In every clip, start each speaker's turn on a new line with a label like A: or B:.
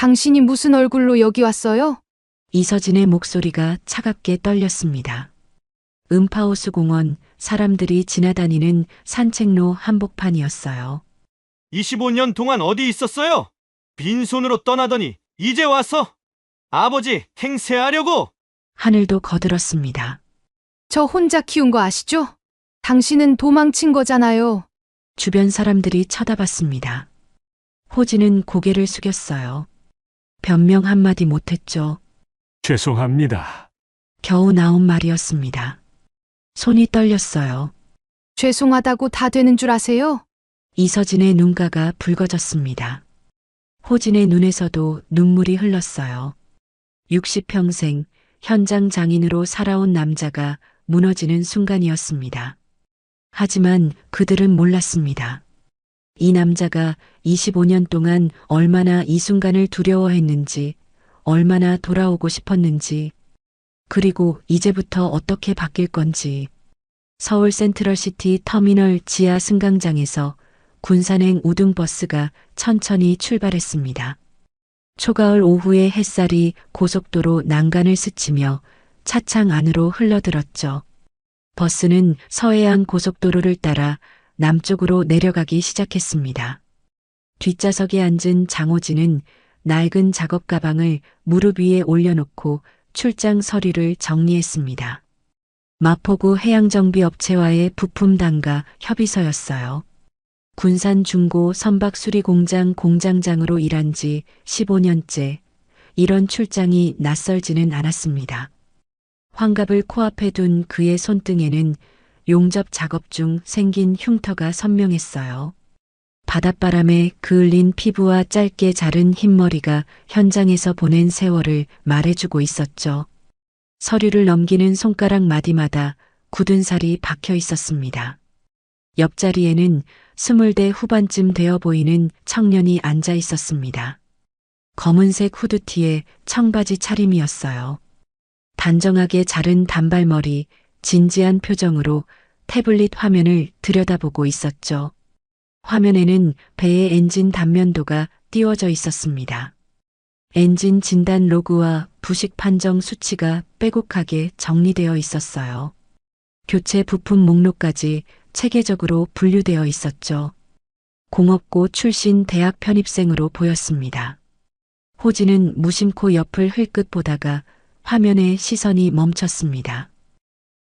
A: 당신이 무슨 얼굴로 여기 왔어요?
B: 이서진의 목소리가 차갑게 떨렸습니다. 음파호수 공원, 사람들이 지나다니는 산책로 한복판이었어요.
C: 25년 동안 어디 있었어요? 빈손으로 떠나더니 이제 와서 아버지 행세하려고.
B: 하늘도 거들었습니다.
A: 저 혼자 키운 거 아시죠? 당신은 도망친 거잖아요.
B: 주변 사람들이 쳐다봤습니다. 호진은 고개를 숙였어요. 변명 한마디 못했죠.
D: 죄송합니다.
B: 겨우 나온 말이었습니다. 손이 떨렸어요.
A: 죄송하다고 다 되는 줄 아세요?
B: 이서진의 눈가가 붉어졌습니다. 호진의 눈에서도 눈물이 흘렀어요. 60평생 현장 장인으로 살아온 남자가 무너지는 순간이었습니다. 하지만 그들은 몰랐습니다. 이 남자가 25년 동안 얼마나 이 순간을 두려워했는지, 얼마나 돌아오고 싶었는지, 그리고 이제부터 어떻게 바뀔 건지. 서울 센트럴시티 터미널 지하 승강장에서 군산행 우등버스가 천천히 출발했습니다. 초가을 오후의 햇살이 고속도로 난간을 스치며 차창 안으로 흘러들었죠. 버스는 서해안 고속도로를 따라 남쪽으로 내려가기 시작했습니다. 뒷좌석에 앉은 장호진은 낡은 작업 가방을 무릎 위에 올려놓고 출장 서류를 정리했습니다. 마포구 해양정비업체와의 부품단가 협의서였어요. 군산 중고 선박 수리 공장 공장장으로 일한 지 15년째, 이런 출장이 낯설지는 않았습니다. 환갑을 코앞에 둔 그의 손등에는 용접 작업 중 생긴 흉터가 선명했어요. 바닷바람에 그을린 피부와 짧게 자른 흰머리가 현장에서 보낸 세월을 말해주고 있었죠. 서류를 넘기는 손가락 마디마다 굳은 살이 박혀 있었습니다. 옆자리에는 20대 후반쯤 되어 보이는 청년이 앉아 있었습니다. 검은색 후드티에 청바지 차림이었어요. 단정하게 자른 단발머리, 진지한 표정으로 태블릿 화면을 들여다보고 있었죠. 화면에는 배의 엔진 단면도가 띄워져 있었습니다. 엔진 진단 로그와 부식 판정 수치가 빼곡하게 정리되어 있었어요. 교체 부품 목록까지 체계적으로 분류되어 있었죠. 공업고 출신 대학 편입생으로 보였습니다. 호진은 무심코 옆을 흘끗 보다가 화면에 시선이 멈췄습니다.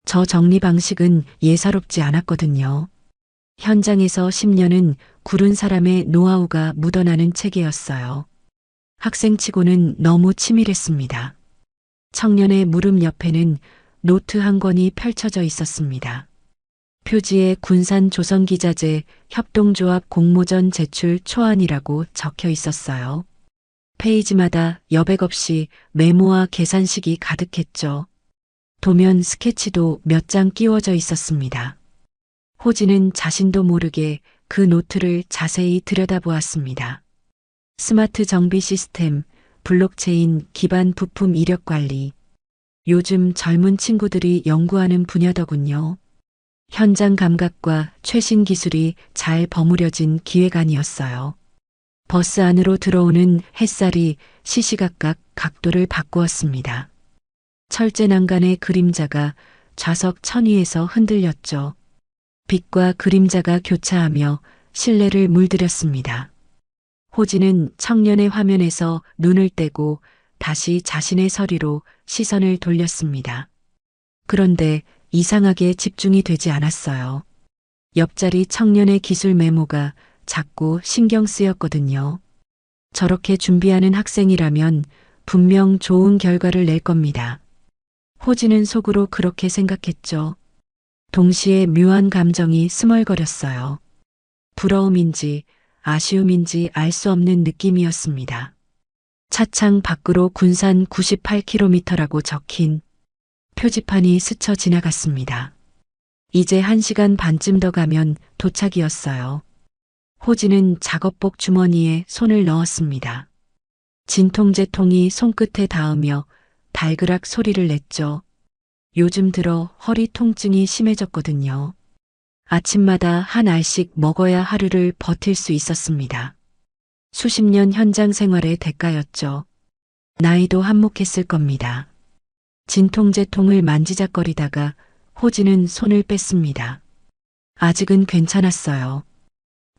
B: 저 정리 방식은 예사롭지 않았거든요. 현장에서 10년은 구른 사람의 노하우가 묻어나는 체계였어요. 학생치고는 너무 치밀했습니다. 청년의 무릎 옆에는 노트 한 권이 펼쳐져 있었습니다. 표지에 군산 조선기자재 협동조합 공모전 제출 초안이라고 적혀 있었어요. 페이지마다 여백 없이 메모와 계산식이 가득했죠. 도면 스케치도 몇 장 끼워져 있었습니다. 호진은 자신도 모르게 그 노트를 자세히 들여다보았습니다. 스마트 정비 시스템, 블록체인 기반 부품 이력 관리. 요즘 젊은 친구들이 연구하는 분야더군요. 현장 감각과 최신 기술이 잘 버무려진 기획안이었어요. 버스 안으로 들어오는 햇살이 시시각각 각도를 바꾸었습니다. 철제 난간의 그림자가 좌석 천위에서 흔들렸죠. 빛과 그림자가 교차하며 실내를 물들였습니다. 호진은 청년의 화면에서 눈을 떼고 다시 자신의 서류로 시선을 돌렸습니다. 그런데 이상하게 집중이 되지 않았어요. 옆자리 청년의 기술 메모가 자꾸 신경 쓰였거든요. 저렇게 준비하는 학생이라면 분명 좋은 결과를 낼 겁니다. 호진은 속으로 그렇게 생각했죠. 동시에 묘한 감정이 스멀거렸어요. 부러움인지 아쉬움인지 알 수 없는 느낌이었습니다. 차창 밖으로 군산 98km라고 적힌 표지판이 스쳐 지나갔습니다. 이제 1시간 반쯤 더 가면 도착이었어요. 호진은 작업복 주머니에 손을 넣었습니다. 진통제통이 손끝에 닿으며 발그락 소리를 냈죠. 요즘 들어 허리 통증이 심해졌거든요. 아침마다 한 알씩 먹어야 하루를 버틸 수 있었습니다. 수십 년 현장 생활의 대가였죠. 나이도 한몫했을 겁니다. 진통제통을 만지작거리다가 호진은 손을 뺐습니다. 아직은 괜찮았어요.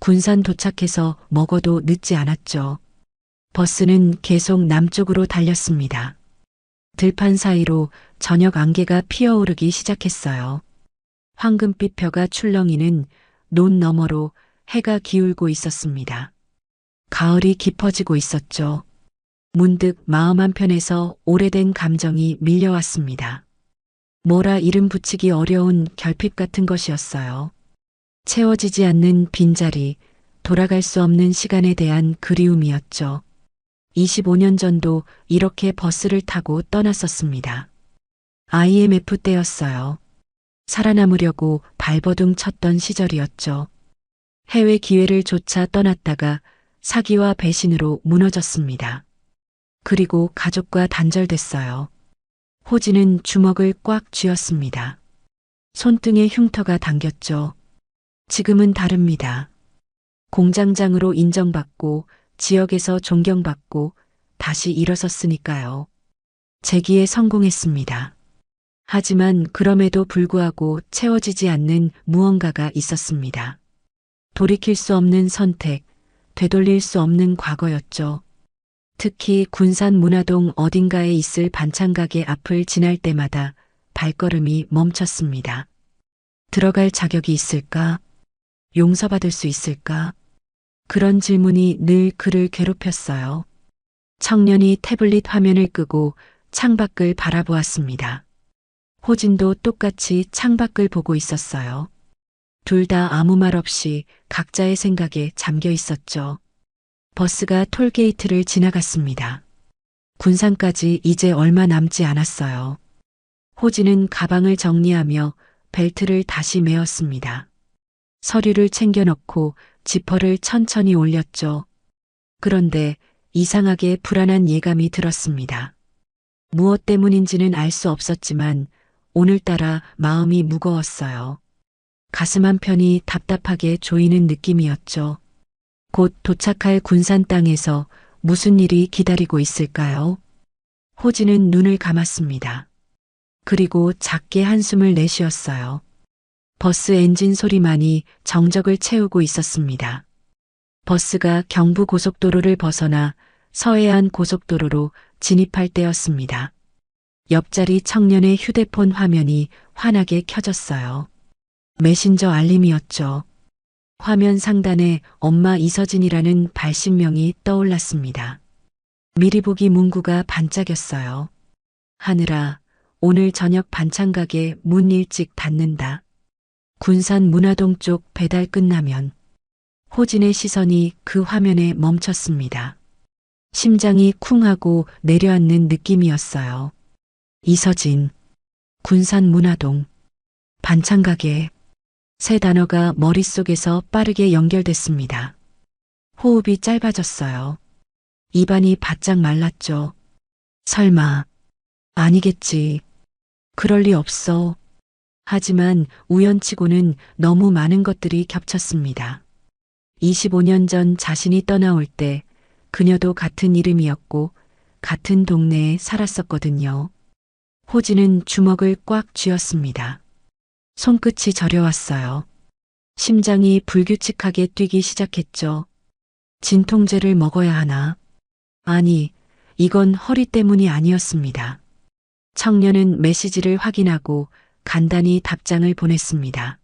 B: 군산 도착해서 먹어도 늦지 않았죠. 버스는 계속 남쪽으로 달렸습니다. 들판 사이로 저녁 안개가 피어오르기 시작했어요. 황금빛 벼가 출렁이는 논 너머로 해가 기울고 있었습니다. 가을이 깊어지고 있었죠. 문득 마음 한편에서 오래된 감정이 밀려왔습니다. 뭐라 이름 붙이기 어려운 결핍 같은 것이었어요. 채워지지 않는 빈자리, 돌아갈 수 없는 시간에 대한 그리움이었죠. 25년 전도 이렇게 버스를 타고 떠났었습니다. IMF 때였어요. 살아남으려고 발버둥 쳤던 시절이었죠. 해외 기회를 쫓아 떠났다가 사기와 배신으로 무너졌습니다. 그리고 가족과 단절됐어요. 호진은 주먹을 꽉 쥐었습니다. 손등에 흉터가 당겼죠. 지금은 다릅니다. 공장장으로 인정받고 지역에서 존경받고 다시 일어섰으니까요. 재기에 성공했습니다. 하지만 그럼에도 불구하고 채워지지 않는 무언가가 있었습니다. 돌이킬 수 없는 선택, 되돌릴 수 없는 과거였죠. 특히 군산 문화동 어딘가에 있을 반찬가게 앞을 지날 때마다 발걸음이 멈췄습니다. 들어갈 자격이 있을까? 용서받을 수 있을까? 그런 질문이 늘 그를 괴롭혔어요. 청년이 태블릿 화면을 끄고 창밖을 바라보았습니다. 호진도 똑같이 창밖을 보고 있었어요. 둘 다 아무 말 없이 각자의 생각에 잠겨 있었죠. 버스가 톨게이트를 지나갔습니다. 군산까지 이제 얼마 남지 않았어요. 호진은 가방을 정리하며 벨트를 다시 메었습니다. 서류를 챙겨 넣고 지퍼를 천천히 올렸죠. 그런데 이상하게 불안한 예감이 들었습니다. 무엇 때문인지는 알 수 없었지만 오늘따라 마음이 무거웠어요. 가슴 한편이 답답하게 조이는 느낌이었죠. 곧 도착할 군산 땅에서 무슨 일이 기다리고 있을까요? 호진은 눈을 감았습니다. 그리고 작게 한숨을 내쉬었어요. 버스 엔진 소리만이 정적을 채우고 있었습니다. 버스가 경부 고속도로를 벗어나 서해안 고속도로로 진입할 때였습니다. 옆자리 청년의 휴대폰 화면이 환하게 켜졌어요. 메신저 알림이었죠. 화면 상단에 엄마 이서진이라는 발신명이 떠올랐습니다. 미리 보기 문구가 반짝였어요. 하늘아, 오늘 저녁 반찬가게 문 일찍 닫는다. 군산 문화동 쪽 배달 끝나면. 호진의 시선이 그 화면에 멈췄습니다. 심장이 쿵하고 내려앉는 느낌이었어요. 이서진, 군산 문화동, 반찬가게. 세 단어가 머릿속에서 빠르게 연결됐습니다. 호흡이 짧아졌어요. 입안이 바짝 말랐죠. 설마, 아니겠지. 그럴 리 없어. 하지만 우연치고는 너무 많은 것들이 겹쳤습니다. 25년 전 자신이 떠나올 때 그녀도 같은 이름이었고 같은 동네에 살았었거든요. 호진은 주먹을 꽉 쥐었습니다. 손끝이 저려왔어요. 심장이 불규칙하게 뛰기 시작했죠. 진통제를 먹어야 하나? 아니, 이건 허리 때문이 아니었습니다. 청년은 메시지를 확인하고 간단히 답장을 보냈습니다.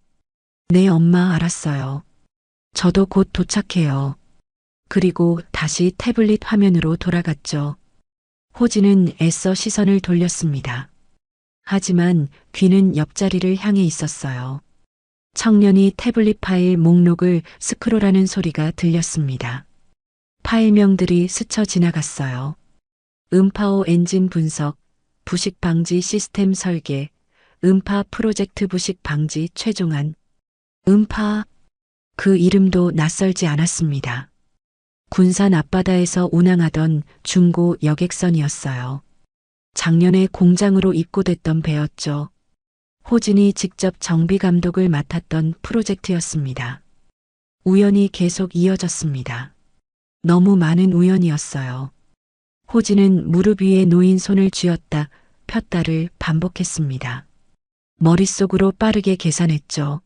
B: 네, 엄마 알았어요. 저도 곧 도착해요. 그리고 다시 태블릿 화면으로 돌아갔죠. 호진은 애써 시선을 돌렸습니다. 하지만 귀는 옆자리를 향해 있었어요. 청년이 태블릿 파일 목록을 스크롤하는 소리가 들렸습니다. 파일명들이 스쳐 지나갔어요. 음파오 엔진 분석, 부식 방지 시스템 설계, 음파 프로젝트 부식 방지 최종안. 음파, 그 이름도 낯설지 않았습니다. 군산 앞바다에서 운항하던 중고 여객선이었어요. 작년에 공장으로 입고됐던 배였죠. 호진이 직접 정비 감독을 맡았던 프로젝트였습니다. 우연히 계속 이어졌습니다. 너무 많은 우연이었어요. 호진은 무릎 위에 놓인 손을 쥐었다 폈다를 반복했습니다. 머릿속으로 빠르게 계산했죠.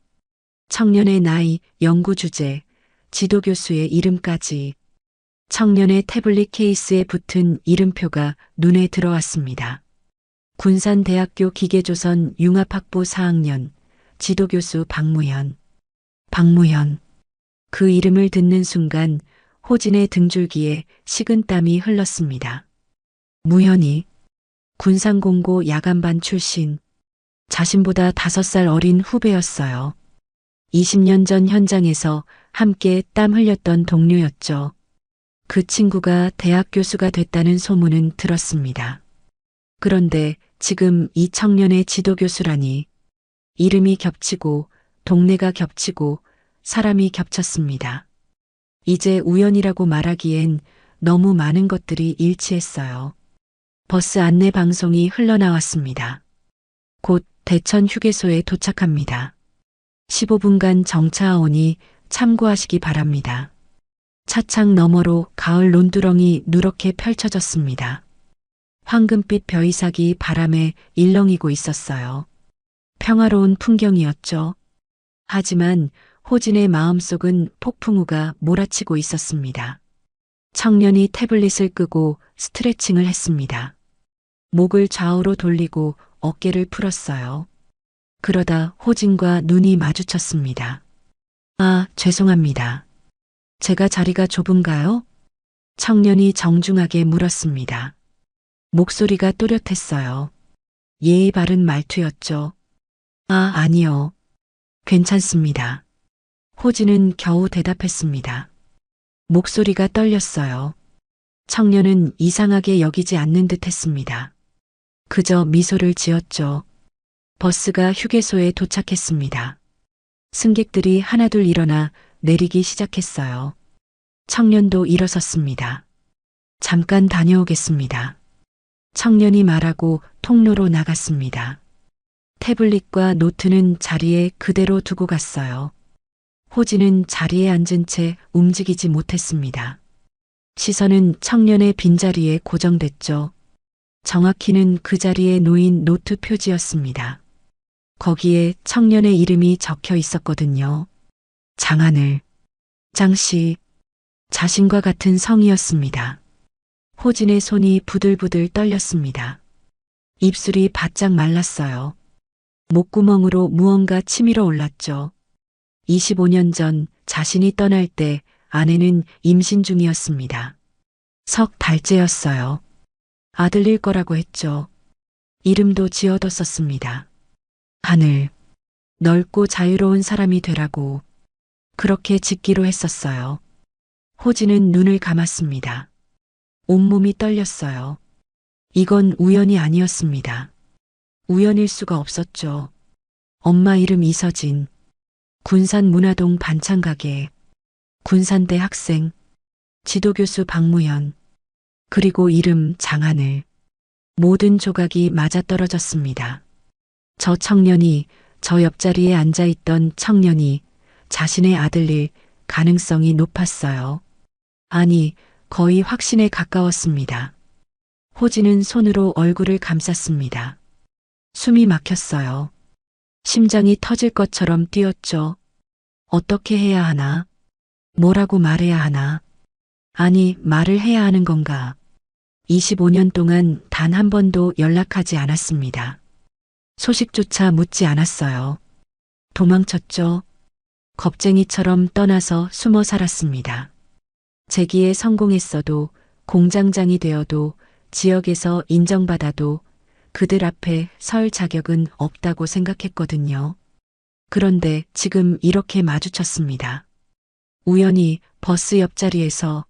B: 청년의 나이, 연구 주제, 지도교수의 이름까지. 청년의 태블릿 케이스에 붙은 이름표가 눈에 들어왔습니다. 군산대학교 기계조선 융합학부 4학년, 지도교수 박무현. 박무현. 그 이름을 듣는 순간 호진의 등줄기에 식은땀이 흘렀습니다. 무현이 군산공고 야간반 출신, 자신보다 5살 어린 후배였어요. 20년 전 현장에서 함께 땀 흘렸던 동료였죠. 그 친구가 대학 교수가 됐다는 소문은 들었습니다. 그런데 지금 이 청년의 지도교수라니, 이름이 겹치고 동네가 겹치고 사람이 겹쳤습니다. 이제 우연이라고 말하기엔 너무 많은 것들이 일치했어요. 버스 안내 방송이 흘러나왔습니다. 곧 대천 휴게소에 도착합니다. 15분간 정차하오니 참고하시기 바랍니다. 차창 너머로 가을 논두렁이 누렇게 펼쳐졌습니다. 황금빛 벼이삭이 바람에 일렁이고 있었어요. 평화로운 풍경이었죠. 하지만 호진의 마음속은 폭풍우가 몰아치고 있었습니다. 청년이 태블릿을 끄고 스트레칭을 했습니다. 목을 좌우로 돌리고 어깨를 풀었어요. 그러다 호진과 눈이 마주쳤습니다. 아, 죄송합니다. 제가 자리가 좁은가요? 청년이 정중하게 물었습니다. 목소리가 또렷했어요. 예의 바른 말투였죠. 아, 아니요. 괜찮습니다. 호진은 겨우 대답했습니다. 목소리가 떨렸어요. 청년은 이상하게 여기지 않는 듯 했습니다. 그저 미소를 지었죠. 버스가 휴게소에 도착했습니다. 승객들이 하나둘 일어나 내리기 시작했어요. 청년도 일어섰습니다. 잠깐 다녀오겠습니다. 청년이 말하고 통로로 나갔습니다. 태블릿과 노트는 자리에 그대로 두고 갔어요. 호진은 자리에 앉은 채 움직이지 못했습니다. 시선은 청년의 빈자리에 고정됐죠. 정확히는 그 자리에 놓인 노트 표지였습니다. 거기에 청년의 이름이 적혀 있었거든요. 장하늘, 장씨, 자신과 같은 성이었습니다. 호진의 손이 부들부들 떨렸습니다. 입술이 바짝 말랐어요. 목구멍으로 무언가 치밀어 올랐죠. 25년 전 자신이 떠날 때 아내는 임신 중이었습니다. 석 달째였어요. 아들일 거라고 했죠. 이름도 지어뒀었습니다. 하늘, 넓고 자유로운 사람이 되라고 그렇게 짓기로 했었어요. 호진은 눈을 감았습니다. 온몸이 떨렸어요. 이건 우연이 아니었습니다. 우연일 수가 없었죠. 엄마 이름 이서진, 군산 문화동 반찬가게, 군산대 학생, 지도교수 박무현, 그리고 이름 장하늘. 모든 조각이 맞아떨어졌습니다. 저 청년이, 저 옆자리에 앉아있던 청년이 자신의 아들일 가능성이 높았어요. 아니, 거의 확신에 가까웠습니다. 호진은 손으로 얼굴을 감쌌습니다. 숨이 막혔어요. 심장이 터질 것처럼 뛰었죠. 어떻게 해야 하나? 뭐라고 말해야 하나? 아니, 말을 해야 하는 건가? 25년 동안 단 한 번도 연락하지 않았습니다. 소식조차 묻지 않았어요. 도망쳤죠. 겁쟁이처럼 떠나서 숨어 살았습니다. 재기에 성공했어도, 공장장이 되어도, 지역에서 인정받아도 그들 앞에 설 자격은 없다고 생각했거든요. 그런데 지금 이렇게 마주쳤습니다. 우연히 버스 옆자리에서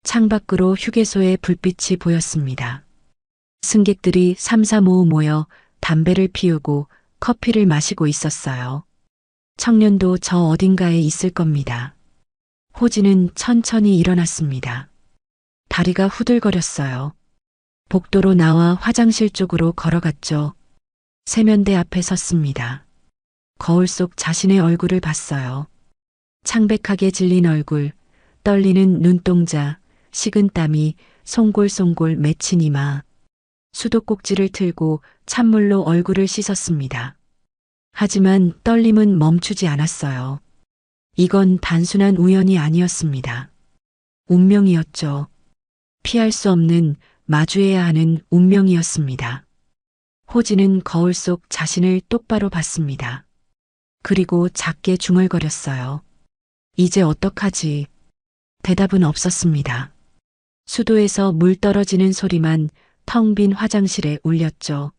B: 창밖으로 휴게소의 불빛이 보였습니다. 승객들이 삼삼오오 모여 담배를 피우고 커피를 마시고 있었어요. 청년도 저 어딘가에 있을 겁니다. 호진은 천천히 일어났습니다. 다리가 후들거렸어요. 복도로 나와 화장실 쪽으로 걸어갔죠. 세면대 앞에 섰습니다. 거울 속 자신의 얼굴을 봤어요. 창백하게 질린 얼굴, 떨리는 눈동자, 식은 땀이 송골송골 맺힌 이마. 수도꼭지를 틀고 찬물로 얼굴을 씻었습니다. 하지만 떨림은 멈추지 않았어요. 이건 단순한 우연이 아니었습니다. 운명이었죠. 피할 수 없는, 마주해야 하는 운명이었습니다. 호진은 거울 속 자신을 똑바로 봤습니다. 그리고 작게 중얼거렸어요. 이제 어떡하지? 대답은 없었습니다. 수도에서 물 떨어지는 소리만 텅 빈 화장실에 울렸죠.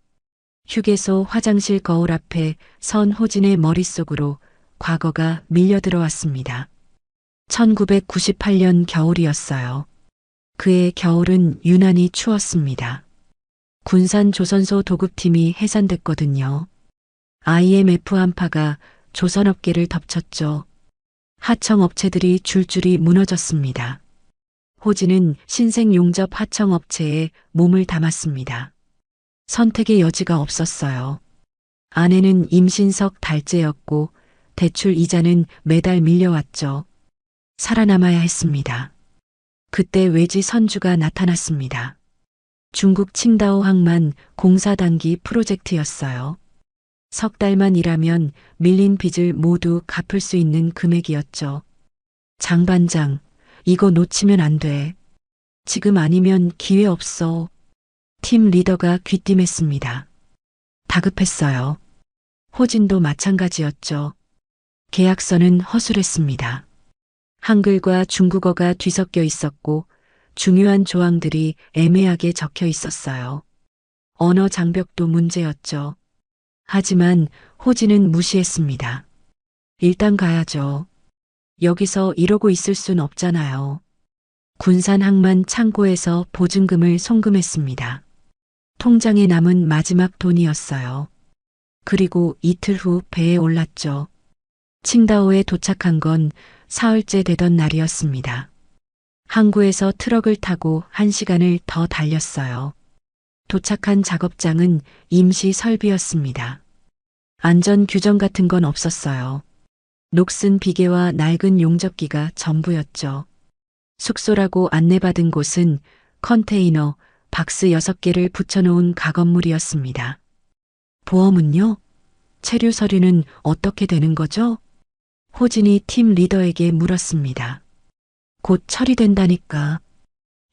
B: 휴게소 화장실 거울 앞에 선 호진의 머릿속으로 과거가 밀려들어왔습니다. 1998년 겨울이었어요. 그의 겨울은 유난히 추웠습니다. 군산 조선소 도급팀이 해산됐거든요. IMF 한파가 조선업계를 덮쳤죠. 하청업체들이 줄줄이 무너졌습니다. 호진은 신생용접 하청업체에 몸을 담았습니다. 선택의 여지가 없었어요. 아내는 임신석 달째였고 대출 이자는 매달 밀려왔죠. 살아남아야 했습니다. 그때 외지 선주가 나타났습니다. 중국 칭다오 항만 공사 단기 프로젝트였어요. 석 달만 일하면 밀린 빚을 모두 갚을 수 있는 금액이었죠. 장 반장, 이거 놓치면 안 돼. 지금 아니면 기회 없어. 팀 리더가 귀띔했습니다. 다급했어요. 호진도 마찬가지였죠. 계약서는 허술했습니다. 한글과 중국어가 뒤섞여 있었고 중요한 조항들이 애매하게 적혀 있었어요. 언어 장벽도 문제였죠. 하지만 호진은 무시했습니다. 일단 가야죠. 여기서 이러고 있을 순 없잖아요. 군산 항만 창고에서 보증금을 송금했습니다. 통장에 남은 마지막 돈이었어요. 그리고 이틀 후 배에 올랐죠. 칭다오에 도착한 건 사흘째 되던 날이었습니다. 항구에서 트럭을 타고 1시간을 더 달렸어요. 도착한 작업장은 임시 설비였습니다. 안전 규정 같은 건 없었어요. 녹슨 비계와 낡은 용접기가 전부였죠. 숙소라고 안내받은 곳은 컨테이너, 박스 6개를 붙여놓은 가건물이었습니다. 보험은요? 체류 서류는 어떻게 되는 거죠? 호진이 팀 리더에게 물었습니다. 곧 처리된다니까.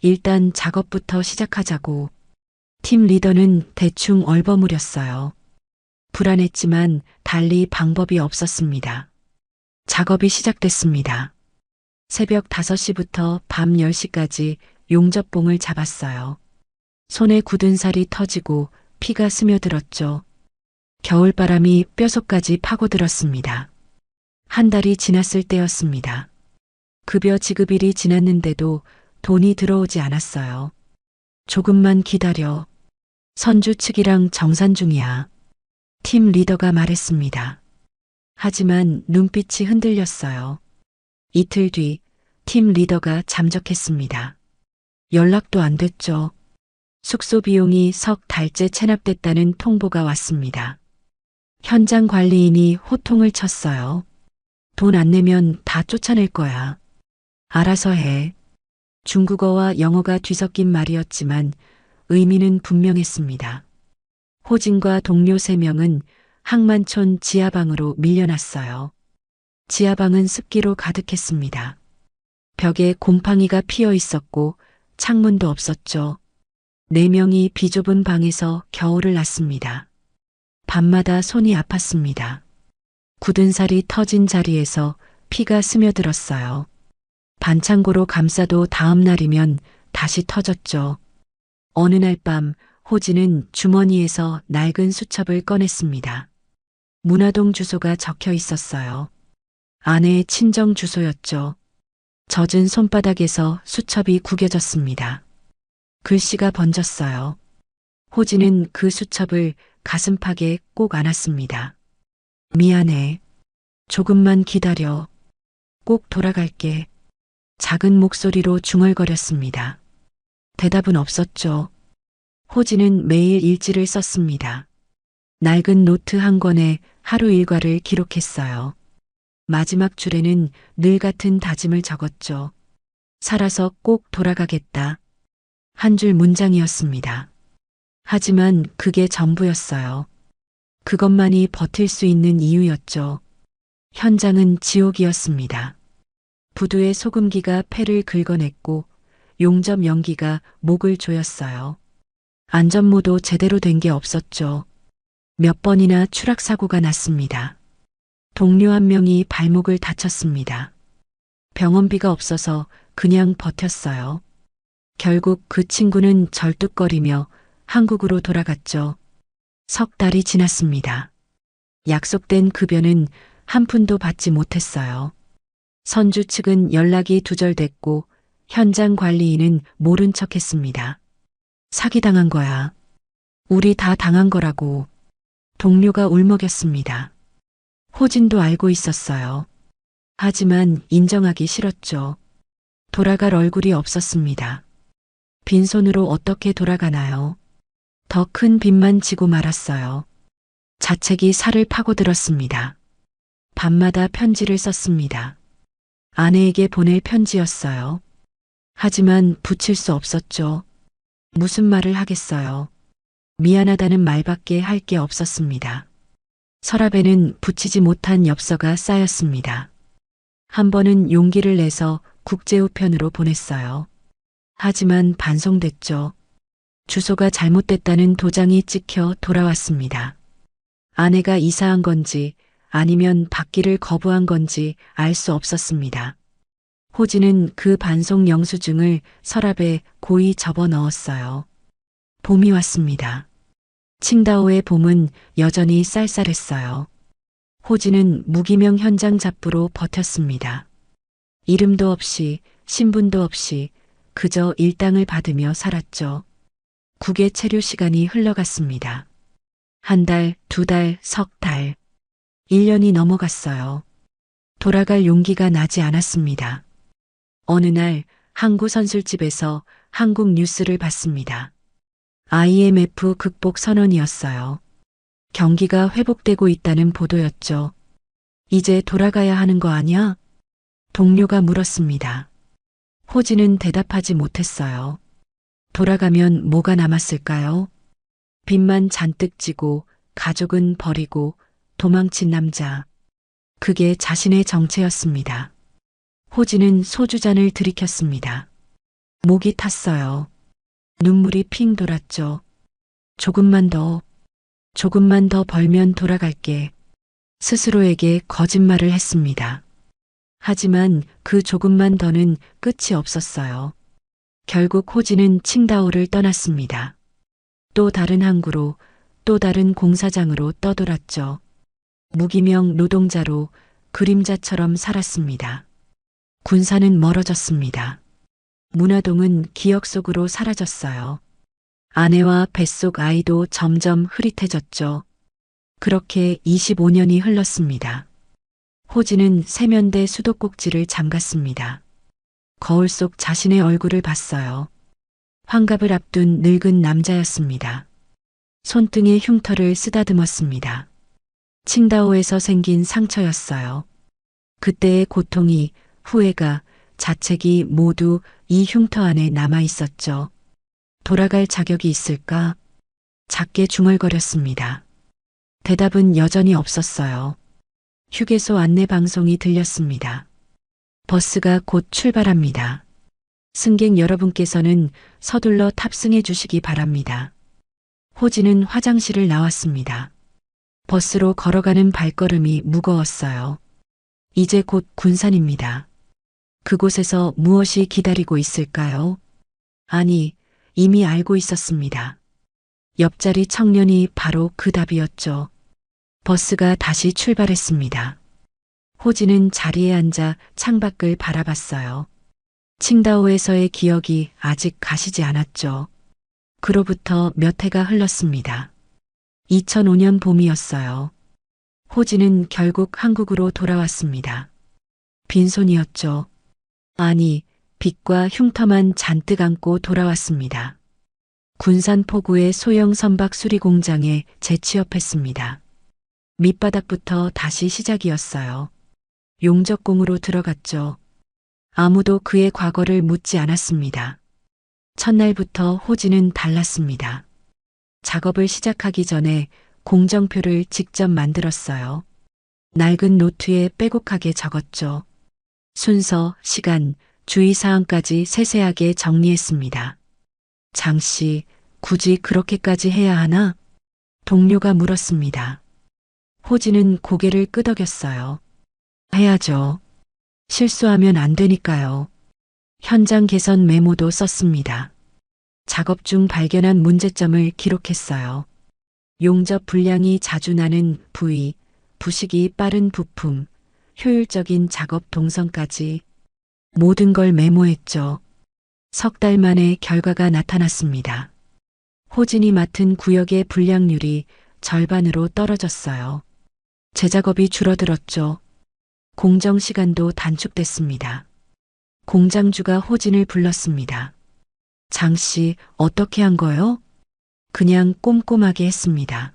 B: 일단 작업부터 시작하자고. 팀 리더는 대충 얼버무렸어요. 불안했지만 달리 방법이 없었습니다. 작업이 시작됐습니다. 새벽 5시부터 밤 10시까지 용접봉을 잡았어요. 손에 굳은 살이 터지고 피가 스며들었죠. 겨울바람이 뼛속까지 파고들었습니다. 한 달이 지났을 때였습니다. 급여 지급일이 지났는데도 돈이 들어오지 않았어요. 조금만 기다려. 선주 측이랑 정산 중이야. 팀 리더가 말했습니다. 하지만 눈빛이 흔들렸어요. 이틀 뒤 팀 리더가 잠적했습니다. 연락도 안 됐죠. 숙소 비용이 석 달째 체납됐다는 통보가 왔습니다. 현장 관리인이 호통을 쳤어요. 돈 안 내면 다 쫓아낼 거야. 알아서 해. 중국어와 영어가 뒤섞인 말이었지만 의미는 분명했습니다. 호진과 동료 3명은 항만촌 지하방으로 밀려났어요. 지하방은 습기로 가득했습니다. 벽에 곰팡이가 피어 있었고 창문도 없었죠. 4명이 비좁은 방에서 겨울을 났습니다. 밤마다 손이 아팠습니다. 굳은 살이 터진 자리에서 피가 스며들었어요. 반창고로 감싸도 다음 날이면 다시 터졌죠. 어느 날 밤 호진은 주머니에서 낡은 수첩을 꺼냈습니다. 문화동 주소가 적혀 있었어요. 아내의 친정 주소였죠. 젖은 손바닥에서 수첩이 구겨졌습니다. 글씨가 번졌어요. 호진은 그 수첩을 가슴팍에 꼭 안았습니다. 미안해. 조금만 기다려. 꼭 돌아갈게. 작은 목소리로 중얼거렸습니다. 대답은 없었죠. 호진은 매일 일지를 썼습니다. 낡은 노트 한 권에 하루 일과를 기록했어요. 마지막 줄에는 늘 같은 다짐을 적었죠. 살아서 꼭 돌아가겠다. 한 줄 문장이었습니다. 하지만 그게 전부였어요. 그것만이 버틸 수 있는 이유였죠. 현장은 지옥이었습니다. 부두의 소금기가 폐를 긁어냈고 용접 연기가 목을 조였어요. 안전모도 제대로 된 게 없었죠. 몇 번이나 추락사고가 났습니다. 동료 한 명이 발목을 다쳤습니다. 병원비가 없어서 그냥 버텼어요. 결국 그 친구는 절뚝거리며 한국으로 돌아갔죠. 석 달이 지났습니다. 약속된 급여는 한 푼도 받지 못했어요. 선주 측은 연락이 두절됐고 현장 관리인은 모른 척 했습니다. 사기당한 거야. 우리 다 당한 거라고. 동료가 울먹였습니다. 호진도 알고 있었어요. 하지만 인정하기 싫었죠. 돌아갈 얼굴이 없었습니다. 빈손으로 어떻게 돌아가나요? 더 큰 빚만 지고 말았어요. 자책이 살을 파고들었습니다. 밤마다 편지를 썼습니다. 아내에게 보낼 편지였어요. 하지만 붙일 수 없었죠. 무슨 말을 하겠어요. 미안하다는 말밖에 할 게 없었습니다. 서랍에는 붙이지 못한 엽서가 쌓였습니다. 한 번은 용기를 내서 국제우편으로 보냈어요. 하지만 반송됐죠. 주소가 잘못됐다는 도장이 찍혀 돌아왔습니다. 아내가 이사한 건지 아니면 받기를 거부한 건지 알 수 없었습니다. 호진은 그 반송 영수증을 서랍에 고이 접어 넣었어요. 봄이 왔습니다. 칭다오의 봄은 여전히 쌀쌀했어요. 호진은 무기명 현장 잡부로 버텼습니다. 이름도 없이 신분도 없이 그저 일당을 받으며 살았죠. 국외 체류 시간이 흘러갔습니다. 한 달, 두 달, 석 달. 1년이 넘어갔어요. 돌아갈 용기가 나지 않았습니다. 어느 날 항구 선술집에서 한국 뉴스를 봤습니다. IMF 극복 선언이었어요. 경기가 회복되고 있다는 보도였죠. 이제 돌아가야 하는 거 아니야? 동료가 물었습니다. 호진은 대답하지 못했어요. 돌아가면 뭐가 남았을까요? 빚만 잔뜩 지고 가족은 버리고 도망친 남자. 그게 자신의 정체였습니다. 호진은 소주잔을 들이켰습니다. 목이 탔어요. 눈물이 핑 돌았죠. 조금만 더 벌면 돌아갈게. 스스로에게 거짓말을 했습니다. 하지만 그 조금만 더는 끝이 없었어요. 결국 호진은 칭다오를 떠났습니다. 또 다른 항구로, 또 다른 공사장으로 떠돌았죠. 무기명 노동자로 그림자처럼 살았습니다. 군사는 멀어졌습니다. 문화동은 기억 속으로 사라졌어요. 아내와 뱃속 아이도 점점 흐릿해졌죠. 그렇게 25년이 흘렀습니다. 호진은 세면대 수도꼭지를 잠갔습니다. 거울 속 자신의 얼굴을 봤어요. 환갑을 앞둔 늙은 남자였습니다. 손등에 흉터를 쓰다듬었습니다. 칭다오에서 생긴 상처였어요. 그때의 고통이, 후회가, 자책이 모두 이 흉터 안에 남아 있었죠. 돌아갈 자격이 있을까? 작게 중얼거렸습니다. 대답은 여전히 없었어요. 휴게소 안내 방송이 들렸습니다. 버스가 곧 출발합니다. 승객 여러분께서는 서둘러 탑승해 주시기 바랍니다. 호진은 화장실을 나왔습니다. 버스로 걸어가는 발걸음이 무거웠어요. 이제 곧 군산입니다. 그곳에서 무엇이 기다리고 있을까요? 아니, 이미 알고 있었습니다. 옆자리 청년이 바로 그 답이었죠. 버스가 다시 출발했습니다. 호진은 자리에 앉아 창밖을 바라봤어요. 칭다오에서의 기억이 아직 가시지 않았죠. 그로부터 몇 해가 흘렀습니다. 2005년 봄이었어요. 호진은 결국 한국으로 돌아왔습니다. 빈손이었죠. 아니, 빚과 흉터만 잔뜩 안고 돌아왔습니다. 군산 포구의 소형 선박 수리 공장에 재취업했습니다. 밑바닥부터 다시 시작이었어요. 용접공으로 들어갔죠. 아무도 그의 과거를 묻지 않았습니다. 첫날부터 호진은 달랐습니다. 작업을 시작하기 전에 공정표를 직접 만들었어요. 낡은 노트에 빼곡하게 적었죠. 순서, 시간, 주의사항까지 세세하게 정리했습니다. 장 씨, 굳이 그렇게까지 해야 하나? 동료가 물었습니다. 호진은 고개를 끄덕였어요. 해야죠. 실수하면 안 되니까요. 현장 개선 메모도 썼습니다. 작업 중 발견한 문제점을 기록했어요. 용접 불량이 자주 나는 부위, 부식이 빠른 부품, 효율적인 작업 동선까지 모든 걸 메모했죠. 석 달 만에 결과가 나타났습니다. 호진이 맡은 구역의 불량률이 절반으로 떨어졌어요. 재작업이 줄어들었죠. 공정 시간도 단축됐습니다. 공장주가 호진을 불렀습니다. 장 씨, 어떻게 한 거요? 그냥 꼼꼼하게 했습니다.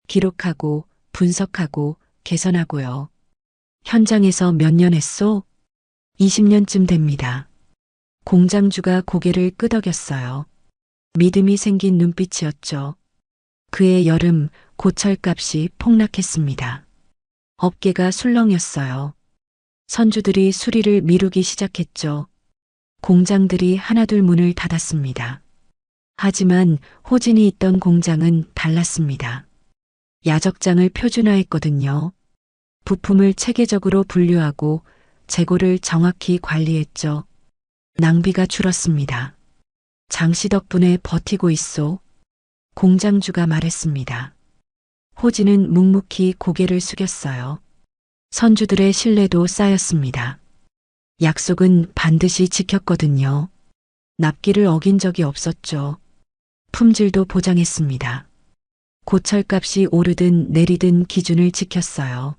B: 기록하고, 분석하고, 개선하고요. 현장에서 몇 년 했소? 20년쯤 됩니다. 공장주가 고개를 끄덕였어요. 믿음이 생긴 눈빛이었죠. 그해 여름 고철값이 폭락했습니다. 업계가 술렁였어요. 선주들이 수리를 미루기 시작했죠. 공장들이 하나둘 문을 닫았습니다. 하지만 호진이 있던 공장은 달랐습니다. 야적장을 표준화했거든요. 부품을 체계적으로 분류하고 재고를 정확히 관리했죠. 낭비가 줄었습니다. 장씨 덕분에 버티고 있소. 공장주가 말했습니다. 호진은 묵묵히 고개를 숙였어요. 선주들의 신뢰도 쌓였습니다. 약속은 반드시 지켰거든요. 납기를 어긴 적이 없었죠. 품질도 보장했습니다. 고철값이 오르든 내리든 기준을 지켰어요.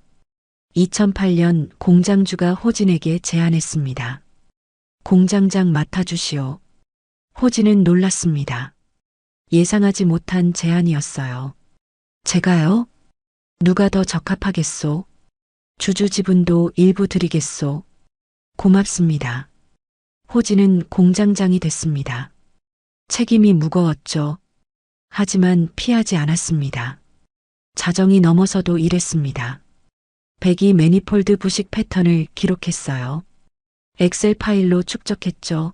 B: 2008년 공장주가 호진에게 제안했습니다. 공장장 맡아주시오. 호진은 놀랐습니다. 예상하지 못한 제안이었어요. 제가요? 누가 더 적합하겠소? 주주 지분도 일부 드리겠소. 고맙습니다. 호진은 공장장이 됐습니다. 책임이 무거웠죠. 하지만 피하지 않았습니다. 자정이 넘어서도 일했습니다. 배기 매니폴드 부식 패턴을 기록했어요. 엑셀 파일로 축적했죠.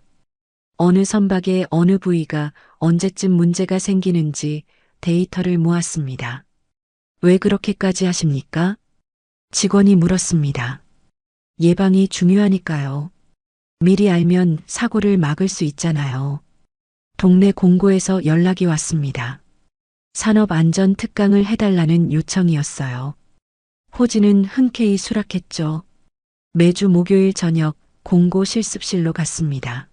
B: 어느 선박의 어느 부위가 언제쯤 문제가 생기는지 데이터를 모았습니다. 왜 그렇게까지 하십니까? 직원이 물었습니다. 예방이 중요하니까요. 미리 알면 사고를 막을 수 있잖아요. 동네 공고에서 연락이 왔습니다. 산업안전 특강을 해달라는 요청이었어요. 호진은 흔쾌히 수락했죠. 매주 목요일 저녁 공고 실습실로 갔습니다.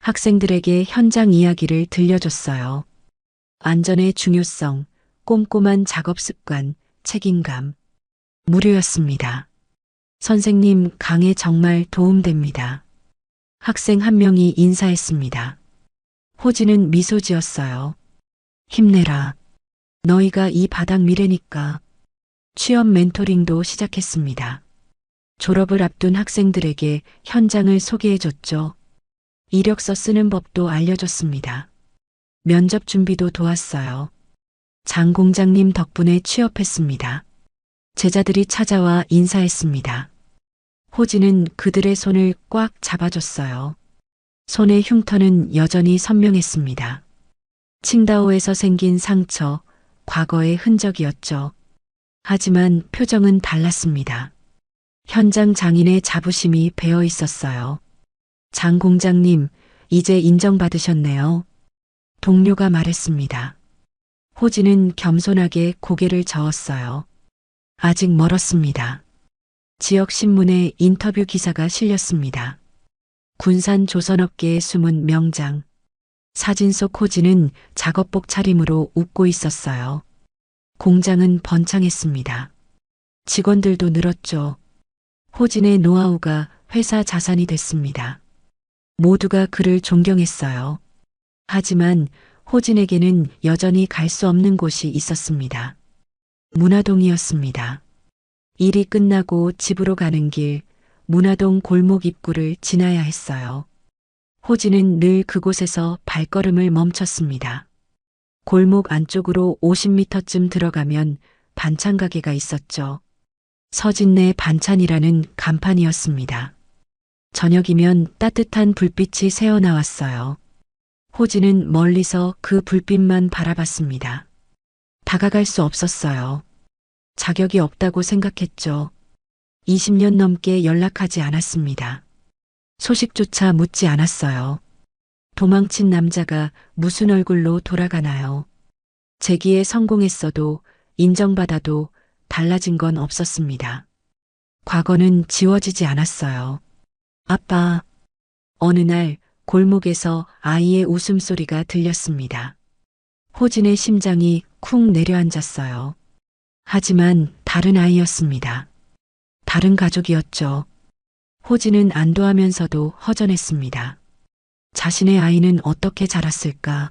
B: 학생들에게 현장 이야기를 들려줬어요. 안전의 중요성, 꼼꼼한 작업 습관, 책임감. 무료였습니다. 선생님, 강의 정말 도움됩니다. 학생 한 명이 인사했습니다. 호진은 미소 지었어요. 힘내라. 너희가 이 바닥 미래니까. 취업 멘토링도 시작했습니다. 졸업을 앞둔 학생들에게 현장을 소개해줬죠. 이력서 쓰는 법도 알려줬습니다. 면접 준비도 도왔어요. 장 공장님 덕분에 취업했습니다. 제자들이 찾아와 인사했습니다. 호진은 그들의 손을 꽉 잡아줬어요. 손의 흉터는 여전히 선명했습니다. 칭다오에서 생긴 상처, 과거의 흔적이었죠. 하지만 표정은 달랐습니다. 현장 장인의 자부심이 배어 있었어요. 장 공장님, 이제 인정받으셨네요. 동료가 말했습니다. 호진은 겸손하게 고개를 저었어요. 아직 멀었습니다. 지역 신문에 인터뷰 기사가 실렸습니다. 군산 조선업계의 숨은 명장. 사진 속 호진은 작업복 차림으로 웃고 있었어요. 공장은 번창했습니다. 직원들도 늘었죠. 호진의 노하우가 회사 자산이 됐습니다. 모두가 그를 존경했어요. 하지만 호진에게는 여전히 갈 수 없는 곳이 있었습니다. 문화동이었습니다. 일이 끝나고 집으로 가는 길, 문화동 골목 입구를 지나야 했어요. 호진은 늘 그곳에서 발걸음을 멈췄습니다. 골목 안쪽으로 50m쯤 들어가면 반찬 가게가 있었죠. 서진네 반찬이라는 간판이었습니다. 저녁이면 따뜻한 불빛이 새어나왔어요. 호진은 멀리서 그 불빛만 바라봤습니다. 다가갈 수 없었어요. 자격이 없다고 생각했죠. 20년 넘게 연락하지 않았습니다. 소식조차 묻지 않았어요. 도망친 남자가 무슨 얼굴로 돌아가나요? 재기에 성공했어도 인정받아도 달라진 건 없었습니다. 과거는 지워지지 않았어요. 아빠. 어느 날 골목에서 아이의 웃음소리가 들렸습니다. 호진의 심장이 쿵 내려앉았어요. 하지만 다른 아이였습니다. 다른 가족이었죠. 호진은 안도하면서도 허전했습니다. 자신의 아이는 어떻게 자랐을까?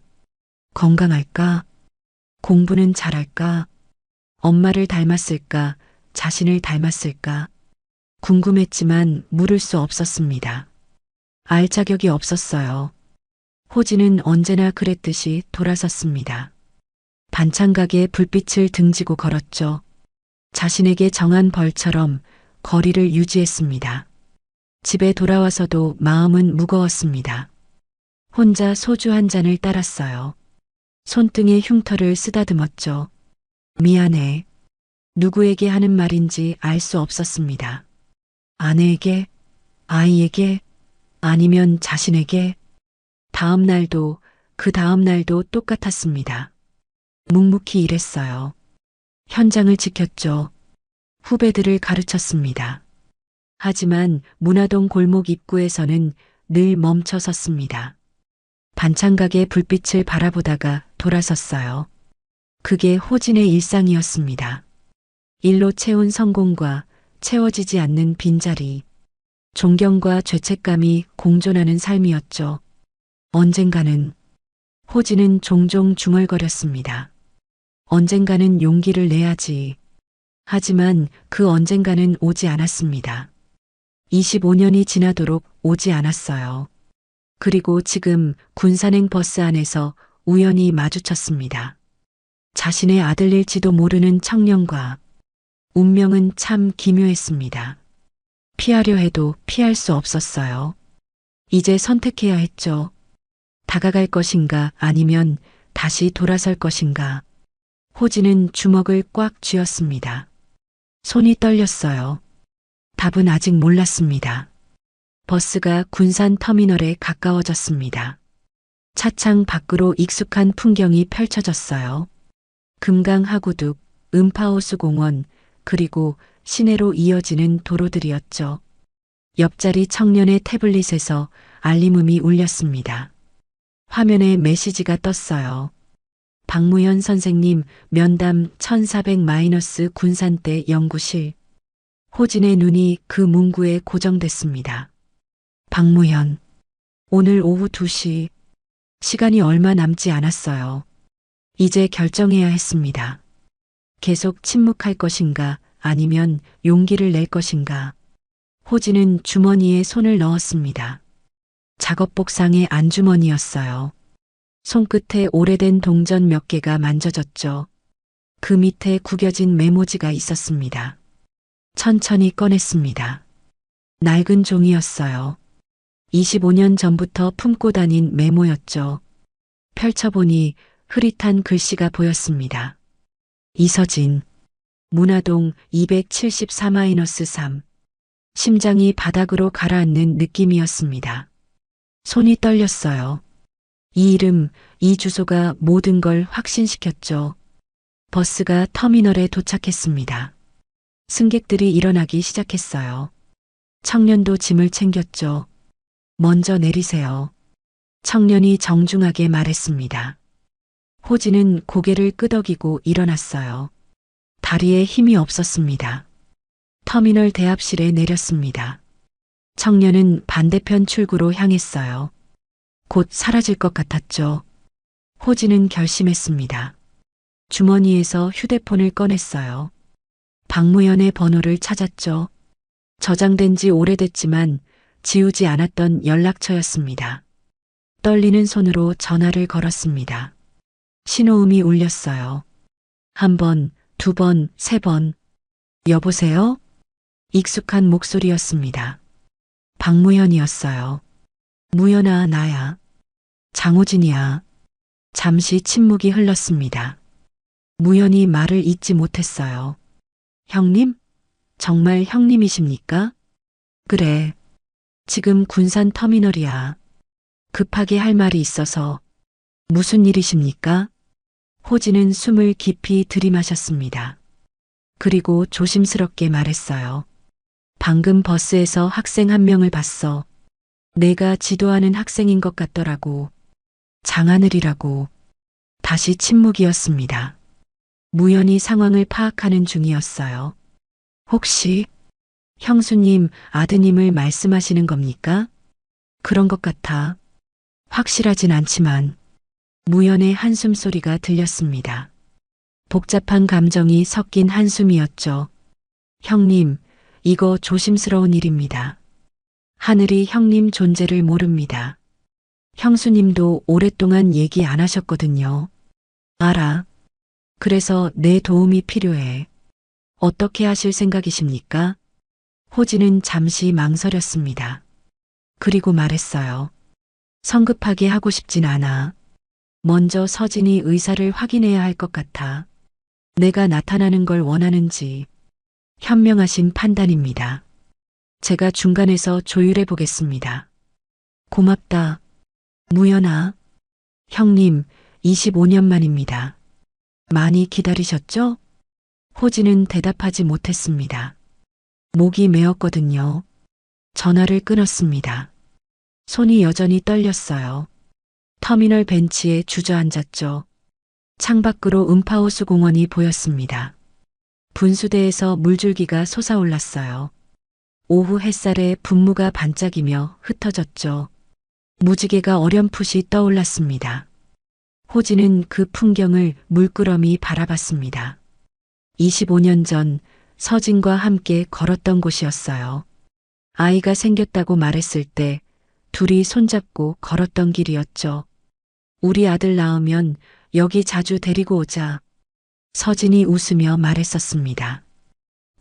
B: 건강할까? 공부는 잘할까? 엄마를 닮았을까? 자신을 닮았을까? 궁금했지만 물을 수 없었습니다. 알 자격이 없었어요. 호진은 언제나 그랬듯이 돌아섰습니다. 반찬 가게에 불빛을 등지고 걸었죠. 자신에게 정한 벌처럼 거리를 유지했습니다. 집에 돌아와서도 마음은 무거웠습니다. 혼자 소주 한 잔을 따랐어요. 손등에 흉터를 쓰다듬었죠. 미안해. 누구에게 하는 말인지 알 수 없었습니다. 아내에게, 아이에게, 아니면 자신에게. 다음 날도 그 다음 날도 똑같았습니다. 묵묵히 일했어요. 현장을 지켰죠. 후배들을 가르쳤습니다. 하지만 문화동 골목 입구에서는 늘 멈춰 섰습니다. 반찬 가게 불빛을 바라보다가 돌아섰어요. 그게 호진의 일상이었습니다. 일로 채운 성공과 채워지지 않는 빈자리, 존경과 죄책감이 공존하는 삶이었죠. 언젠가는 호진은 종종 중얼거렸습니다. 언젠가는 용기를 내야지. 하지만 그 언젠가는 오지 않았습니다. 25년이 지나도록 오지 않았어요. 그리고 지금 군산행 버스 안에서 우연히 마주쳤습니다. 자신의 아들일지도 모르는 청년과 운명은 참 기묘했습니다. 피하려 해도 피할 수 없었어요. 이제 선택해야 했죠. 다가갈 것인가 아니면 다시 돌아설 것인가. 호진은 주먹을 꽉 쥐었습니다. 손이 떨렸어요. 답은 아직 몰랐습니다. 버스가 군산 터미널에 가까워졌습니다. 차창 밖으로 익숙한 풍경이 펼쳐졌어요. 금강 하구둑, 음파호수 공원, 그리고 시내로 이어지는 도로들이었죠. 옆자리 청년의 태블릿에서 알림음이 울렸습니다. 화면에 메시지가 떴어요. 박무현 선생님 면담 1400- 군산대 연구실. 호진의 눈이 그 문구에 고정됐습니다. 박무현. 오늘 오후 2시. 시간이 얼마 남지 않았어요. 이제 결정해야 했습니다. 계속 침묵할 것인가 아니면 용기를 낼 것인가. 호진은 주머니에 손을 넣었습니다. 작업복상의 안주머니였어요. 손끝에 오래된 동전 몇 개가 만져졌죠. 그 밑에 구겨진 메모지가 있었습니다. 천천히 꺼냈습니다. 낡은 종이였어요. 25년 전부터 품고 다닌 메모였죠. 펼쳐보니 흐릿한 글씨가 보였습니다. 이서진, 문화동 274-3. 심장이 바닥으로 가라앉는 느낌이었습니다. 손이 떨렸어요. 이 이름, 이 주소가 모든 걸 확신시켰죠. 버스가 터미널에 도착했습니다. 승객들이 일어나기 시작했어요. 청년도 짐을 챙겼죠. 먼저 내리세요. 청년이 정중하게 말했습니다. 호진은 고개를 끄덕이고 일어났어요. 다리에 힘이 없었습니다. 터미널 대합실에 내렸습니다. 청년은 반대편 출구로 향했어요. 곧 사라질 것 같았죠. 호진은 결심했습니다. 주머니에서 휴대폰을 꺼냈어요. 박무현의 번호를 찾았죠. 저장된 지 오래됐지만 지우지 않았던 연락처였습니다. 떨리는 손으로 전화를 걸었습니다. 신호음이 울렸어요. 한 번, 두 번, 세 번. 여보세요? 익숙한 목소리였습니다. 박무현이었어요. 무현아, 나야. 장호진이야. 잠시 침묵이 흘렀습니다. 무현이 말을 잇지 못했어요. 형님? 정말 형님이십니까? 그래. 지금 군산 터미널이야. 급하게 할 말이 있어서. 무슨 일이십니까? 호진은 숨을 깊이 들이마셨습니다. 그리고 조심스럽게 말했어요. 방금 버스에서 학생 한 명을 봤어. 내가 지도하는 학생인 것 같더라고. 장하늘이라고. 다시 침묵이었습니다. 무연히 상황을 파악하는 중이었어요. 혹시 형수님, 아드님을 말씀하시는 겁니까? 그런 것 같아. 확실하진 않지만 무연의 한숨 소리가 들렸습니다. 복잡한 감정이 섞인 한숨이었죠. 형님, 이거 조심스러운 일입니다. 하늘이 형님 존재를 모릅니다. 형수님도 오랫동안 얘기 안 하셨거든요. 알아. 그래서 내 도움이 필요해. 어떻게 하실 생각이십니까? 호진은 잠시 망설였습니다. 그리고 말했어요. 성급하게 하고 싶진 않아. 먼저 서진이 의사를 확인해야 할 것 같아. 내가 나타나는 걸 원하는지. 현명하신 판단입니다. 제가 중간에서 조율해 보겠습니다. 고맙다. 무연아. 형님, 25년 만입니다. 많이 기다리셨죠? 호진은 대답하지 못했습니다. 목이 메었거든요. 전화를 끊었습니다. 손이 여전히 떨렸어요. 터미널 벤치에 주저앉았죠. 창밖으로 음파호수 공원이 보였습니다. 분수대에서 물줄기가 솟아올랐어요. 오후 햇살에 분무가 반짝이며 흩어졌죠. 무지개가 어렴풋이 떠올랐습니다. 호진은 그 풍경을 물끄러미 바라봤습니다. 25년 전 서진과 함께 걸었던 곳이었어요. 아이가 생겼다고 말했을 때 둘이 손잡고 걸었던 길이었죠. 우리 아들 낳으면 여기 자주 데리고 오자. 서진이 웃으며 말했었습니다.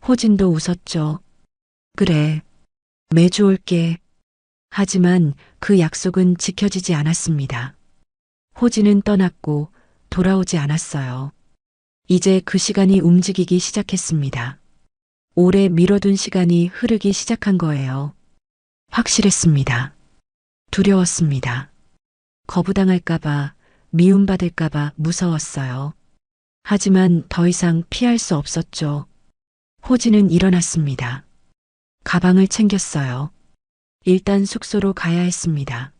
B: 호진도 웃었죠. 그래, 매주 올게. 하지만 그 약속은 지켜지지 않았습니다. 호진은 떠났고 돌아오지 않았어요. 이제 그 시간이 움직이기 시작했습니다. 오래 미뤄둔 시간이 흐르기 시작한 거예요. 확실했습니다. 두려웠습니다. 거부당할까봐, 미움받을까봐 무서웠어요. 하지만 더 이상 피할 수 없었죠. 호진은 일어났습니다. 가방을 챙겼어요. 일단 숙소로 가야 했습니다.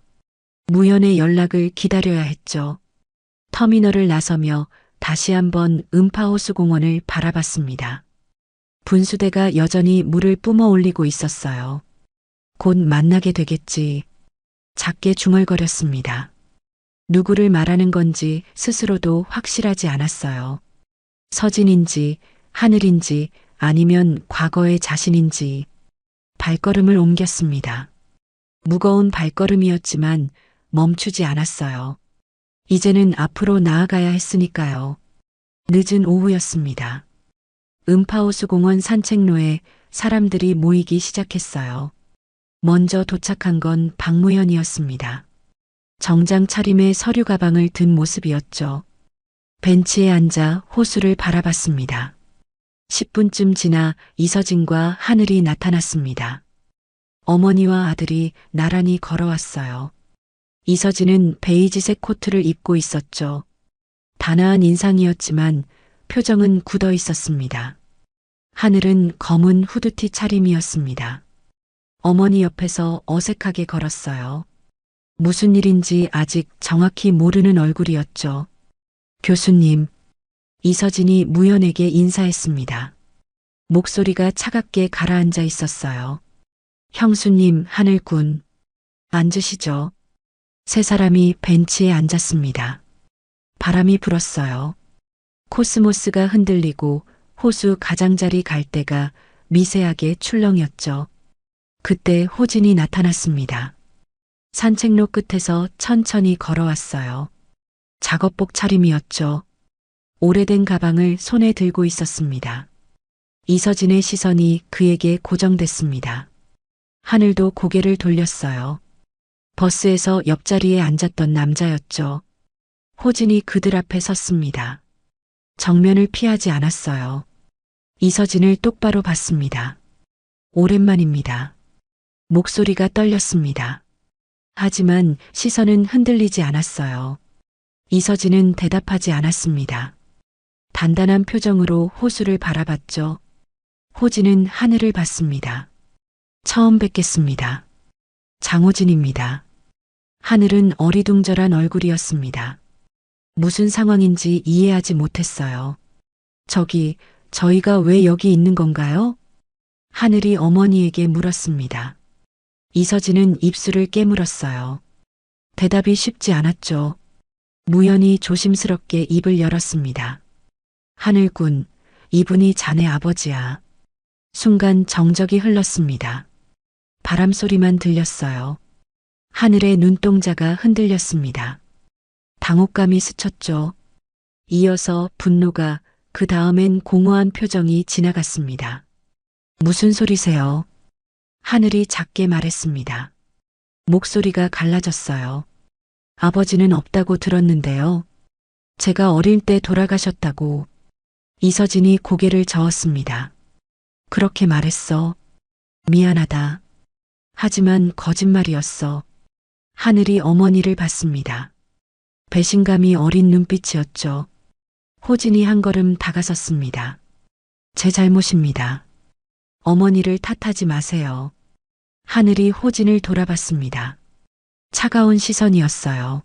B: 무연의 연락을 기다려야 했죠. 터미널을 나서며 다시 한번 음파호수 공원을 바라봤습니다. 분수대가 여전히 물을 뿜어 올리고 있었어요. 곧 만나게 되겠지. 작게 중얼거렸습니다. 누구를 말하는 건지 스스로도 확실하지 않았어요. 서진인지, 하늘인지, 아니면 과거의 자신인지. 발걸음을 옮겼습니다. 무거운 발걸음이었지만 멈추지 않았어요. 이제는 앞으로 나아가야 했으니까요. 늦은 오후였습니다. 음파호수 공원 산책로에 사람들이 모이기 시작했어요. 먼저 도착한 건 박무현이었습니다. 정장 차림의 서류 가방을 든 모습이었죠. 벤치에 앉아 호수를 바라봤습니다. 10분쯤 지나 이서진과 하늘이 나타났습니다. 어머니와 아들이 나란히 걸어왔어요. 이서진은 베이지색 코트를 입고 있었죠. 단아한 인상이었지만 표정은 굳어 있었습니다. 하늘은 검은 후드티 차림이었습니다. 어머니 옆에서 어색하게 걸었어요. 무슨 일인지 아직 정확히 모르는 얼굴이었죠. 교수님, 이서진이 무연에게 인사했습니다. 목소리가 차갑게 가라앉아 있었어요. 형수님, 하늘군. 앉으시죠. 세 사람이 벤치에 앉았습니다. 바람이 불었어요. 코스모스가 흔들리고 호수 가장자리 갈대가 미세하게 출렁였죠. 그때 호진이 나타났습니다. 산책로 끝에서 천천히 걸어왔어요. 작업복 차림이었죠. 오래된 가방을 손에 들고 있었습니다. 이서진의 시선이 그에게 고정됐습니다. 하늘도 고개를 돌렸어요. 버스에서 옆자리에 앉았던 남자였죠. 호진이 그들 앞에 섰습니다. 정면을 피하지 않았어요. 이서진을 똑바로 봤습니다. 오랜만입니다. 목소리가 떨렸습니다. 하지만 시선은 흔들리지 않았어요. 이서진은 대답하지 않았습니다. 단단한 표정으로 호수를 바라봤죠. 호진은 하늘을 봤습니다. 처음 뵙겠습니다. 장호진입니다. 하늘은 어리둥절한 얼굴이었습니다. 무슨 상황인지 이해하지 못했어요. 저희가 왜 여기 있는 건가요? 하늘이 어머니에게 물었습니다. 이서진은 입술을 깨물었어요. 대답이 쉽지 않았죠. 무연히 조심스럽게 입을 열었습니다. 하늘군, 이분이 자네 아버지야. 순간 정적이 흘렀습니다. 바람 소리만 들렸어요. 하늘의 눈동자가 흔들렸습니다. 당혹감이 스쳤죠. 이어서 분노가, 그 다음엔 공허한 표정이 지나갔습니다. 무슨 소리세요? 하늘이 작게 말했습니다. 목소리가 갈라졌어요. 아버지는 없다고 들었는데요. 제가 어릴 때 돌아가셨다고. 이서진이 고개를 저었습니다. 그렇게 말했어. 미안하다. 하지만 거짓말이었어. 하늘이 어머니를 봤습니다. 배신감이 어린 눈빛이었죠. 호진이 한 걸음 다가섰습니다. 제 잘못입니다. 어머니를 탓하지 마세요. 하늘이 호진을 돌아봤습니다. 차가운 시선이었어요.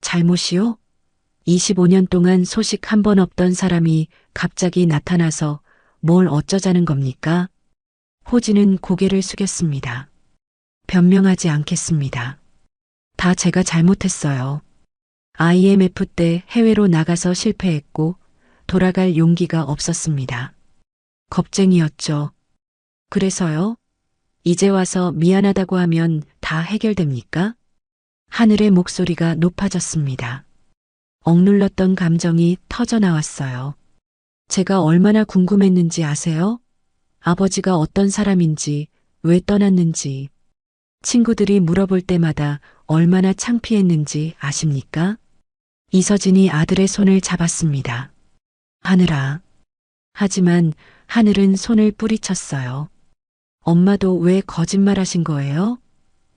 B: 잘못이요? 25년 동안 소식 한 번 없던 사람이 갑자기 나타나서 뭘 어쩌자는 겁니까? 호진은 고개를 숙였습니다. 변명하지 않겠습니다. 다 제가 잘못했어요. IMF 때 해외로 나가서 실패했고 돌아갈 용기가 없었습니다. 겁쟁이였죠. 그래서요? 이제 와서 미안하다고 하면 다 해결됩니까? 하늘의 목소리가 높아졌습니다. 억눌렀던 감정이 터져나왔어요. 제가 얼마나 궁금했는지 아세요? 아버지가 어떤 사람인지, 왜 떠났는지, 친구들이 물어볼 때마다 얼마나 창피했는지 아십니까? 이서진이 아들의 손을 잡았습니다. 하늘아. 하지만 하늘은 손을 뿌리쳤어요. 엄마도 왜 거짓말하신 거예요?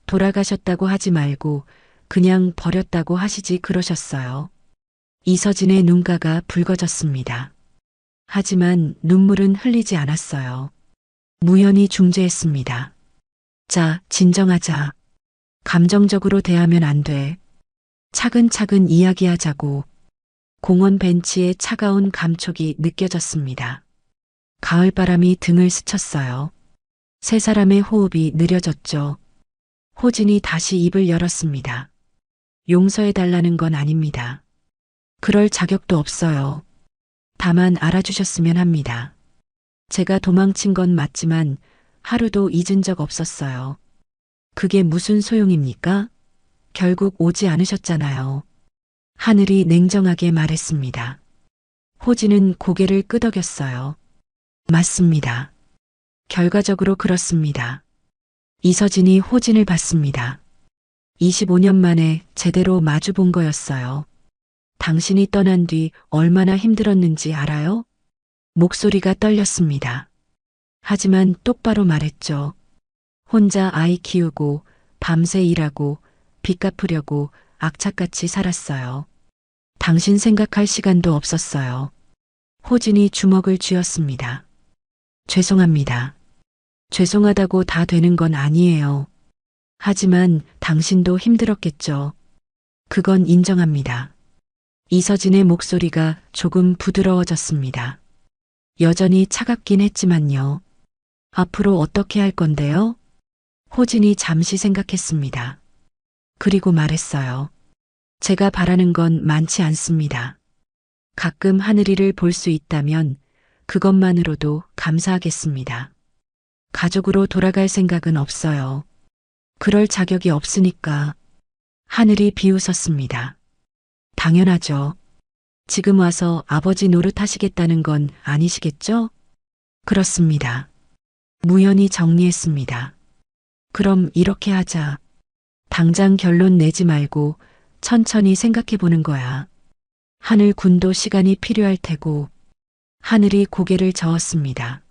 B: 돌아가셨다고 하지 말고 그냥 버렸다고 하시지 그러셨어요. 이서진의 눈가가 붉어졌습니다. 하지만 눈물은 흘리지 않았어요. 무연히 중재했습니다. 자, 진정하자. 감정적으로 대하면 안 돼. 차근차근 이야기하자고. 공원 벤치에 차가운 감촉이 느껴졌습니다. 가을바람이 등을 스쳤어요. 세 사람의 호흡이 느려졌죠. 호진이 다시 입을 열었습니다. 용서해달라는 건 아닙니다. 그럴 자격도 없어요. 다만 알아주셨으면 합니다. 제가 도망친 건 맞지만 하루도 잊은 적 없었어요. 그게 무슨 소용입니까? 결국 오지 않으셨잖아요. 하늘이 냉정하게 말했습니다. 호진은 고개를 끄덕였어요. 맞습니다. 결과적으로 그렇습니다. 이서진이 호진을 봤습니다. 25년 만에 제대로 마주본 거였어요. 당신이 떠난 뒤 얼마나 힘들었는지 알아요? 목소리가 떨렸습니다. 하지만 똑바로 말했죠. 혼자 아이 키우고 밤새 일하고 빚 갚으려고 악착같이 살았어요. 당신 생각할 시간도 없었어요. 호진이 주먹을 쥐었습니다. 죄송합니다. 죄송하다고 다 되는 건 아니에요. 하지만 당신도 힘들었겠죠. 그건 인정합니다. 이서진의 목소리가 조금 부드러워졌습니다. 여전히 차갑긴 했지만요. 앞으로 어떻게 할 건데요? 호진이 잠시 생각했습니다. 그리고 말했어요. 제가 바라는 건 많지 않습니다. 가끔 하늘이를 볼 수 있다면 그것만으로도 감사하겠습니다. 가족으로 돌아갈 생각은 없어요. 그럴 자격이 없으니까. 하늘이 비웃었습니다. 당연하죠. 지금 와서 아버지 노릇하시겠다는 건 아니시겠죠? 그렇습니다. 무연히 정리했습니다. 그럼 이렇게 하자. 당장 결론 내지 말고 천천히 생각해 보는 거야. 하늘 군도 시간이 필요할 테고. 하늘이 고개를 저었습니다.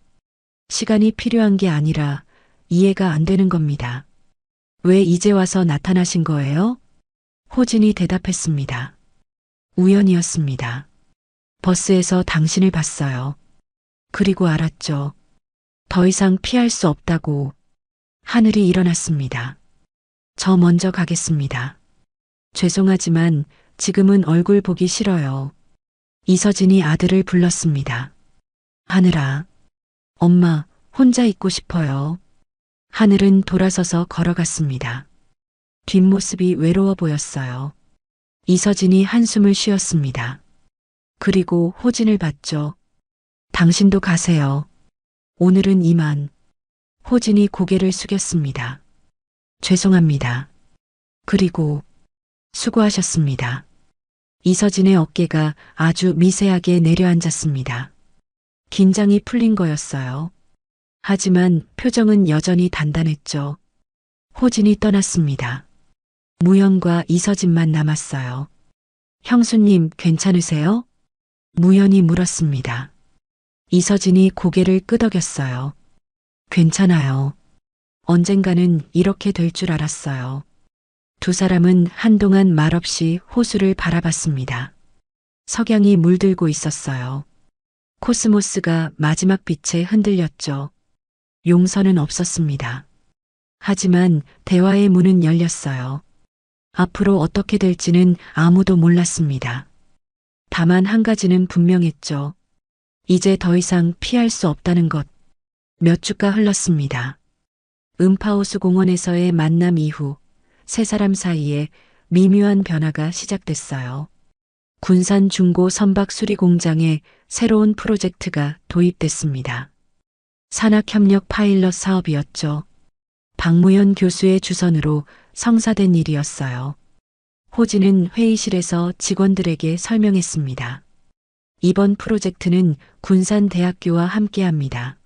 B: 시간이 필요한 게 아니라 이해가 안 되는 겁니다. 왜 이제 와서 나타나신 거예요? 호진이 대답했습니다. 우연이었습니다. 버스에서 당신을 봤어요. 그리고 알았죠. 더 이상 피할 수 없다고. 하늘이 일어났습니다. 저 먼저 가겠습니다. 죄송하지만 지금은 얼굴 보기 싫어요. 이서진이 아들을 불렀습니다. 하늘아, 엄마, 혼자 있고 싶어요. 하늘은 돌아서서 걸어갔습니다. 뒷모습이 외로워 보였어요. 이서진이 한숨을 쉬었습니다. 그리고 호진을 봤죠. 당신도 가세요. 오늘은 이만. 호진이 고개를 숙였습니다. 죄송합니다. 그리고 수고하셨습니다. 이서진의 어깨가 아주 미세하게 내려앉았습니다. 긴장이 풀린 거였어요. 하지만 표정은 여전히 단단했죠. 호진이 떠났습니다. 무연과 이서진만 남았어요. 형수님 괜찮으세요? 무연이 물었습니다. 이서진이 고개를 끄덕였어요. 괜찮아요. 언젠가는 이렇게 될 줄 알았어요. 두 사람은 한동안 말없이 호수를 바라봤습니다. 석양이 물들고 있었어요. 코스모스가 마지막 빛에 흔들렸죠. 용서는 없었습니다. 하지만 대화의 문은 열렸어요. 앞으로 어떻게 될지는 아무도 몰랐습니다. 다만 한 가지는 분명했죠. 이제 더 이상 피할 수 없다는 것. 몇 주가 흘렀습니다. 음파호수 공원에서의 만남 이후 세 사람 사이에 미묘한 변화가 시작됐어요. 군산 중고 선박 수리 공장에 새로운 프로젝트가 도입됐습니다. 산학협력 파일럿 사업이었죠. 박무현 교수의 주선으로 성사된 일이었어요. 호진은 회의실에서 직원들에게 설명했습니다. 이번 프로젝트는 군산대학교와 함께합니다.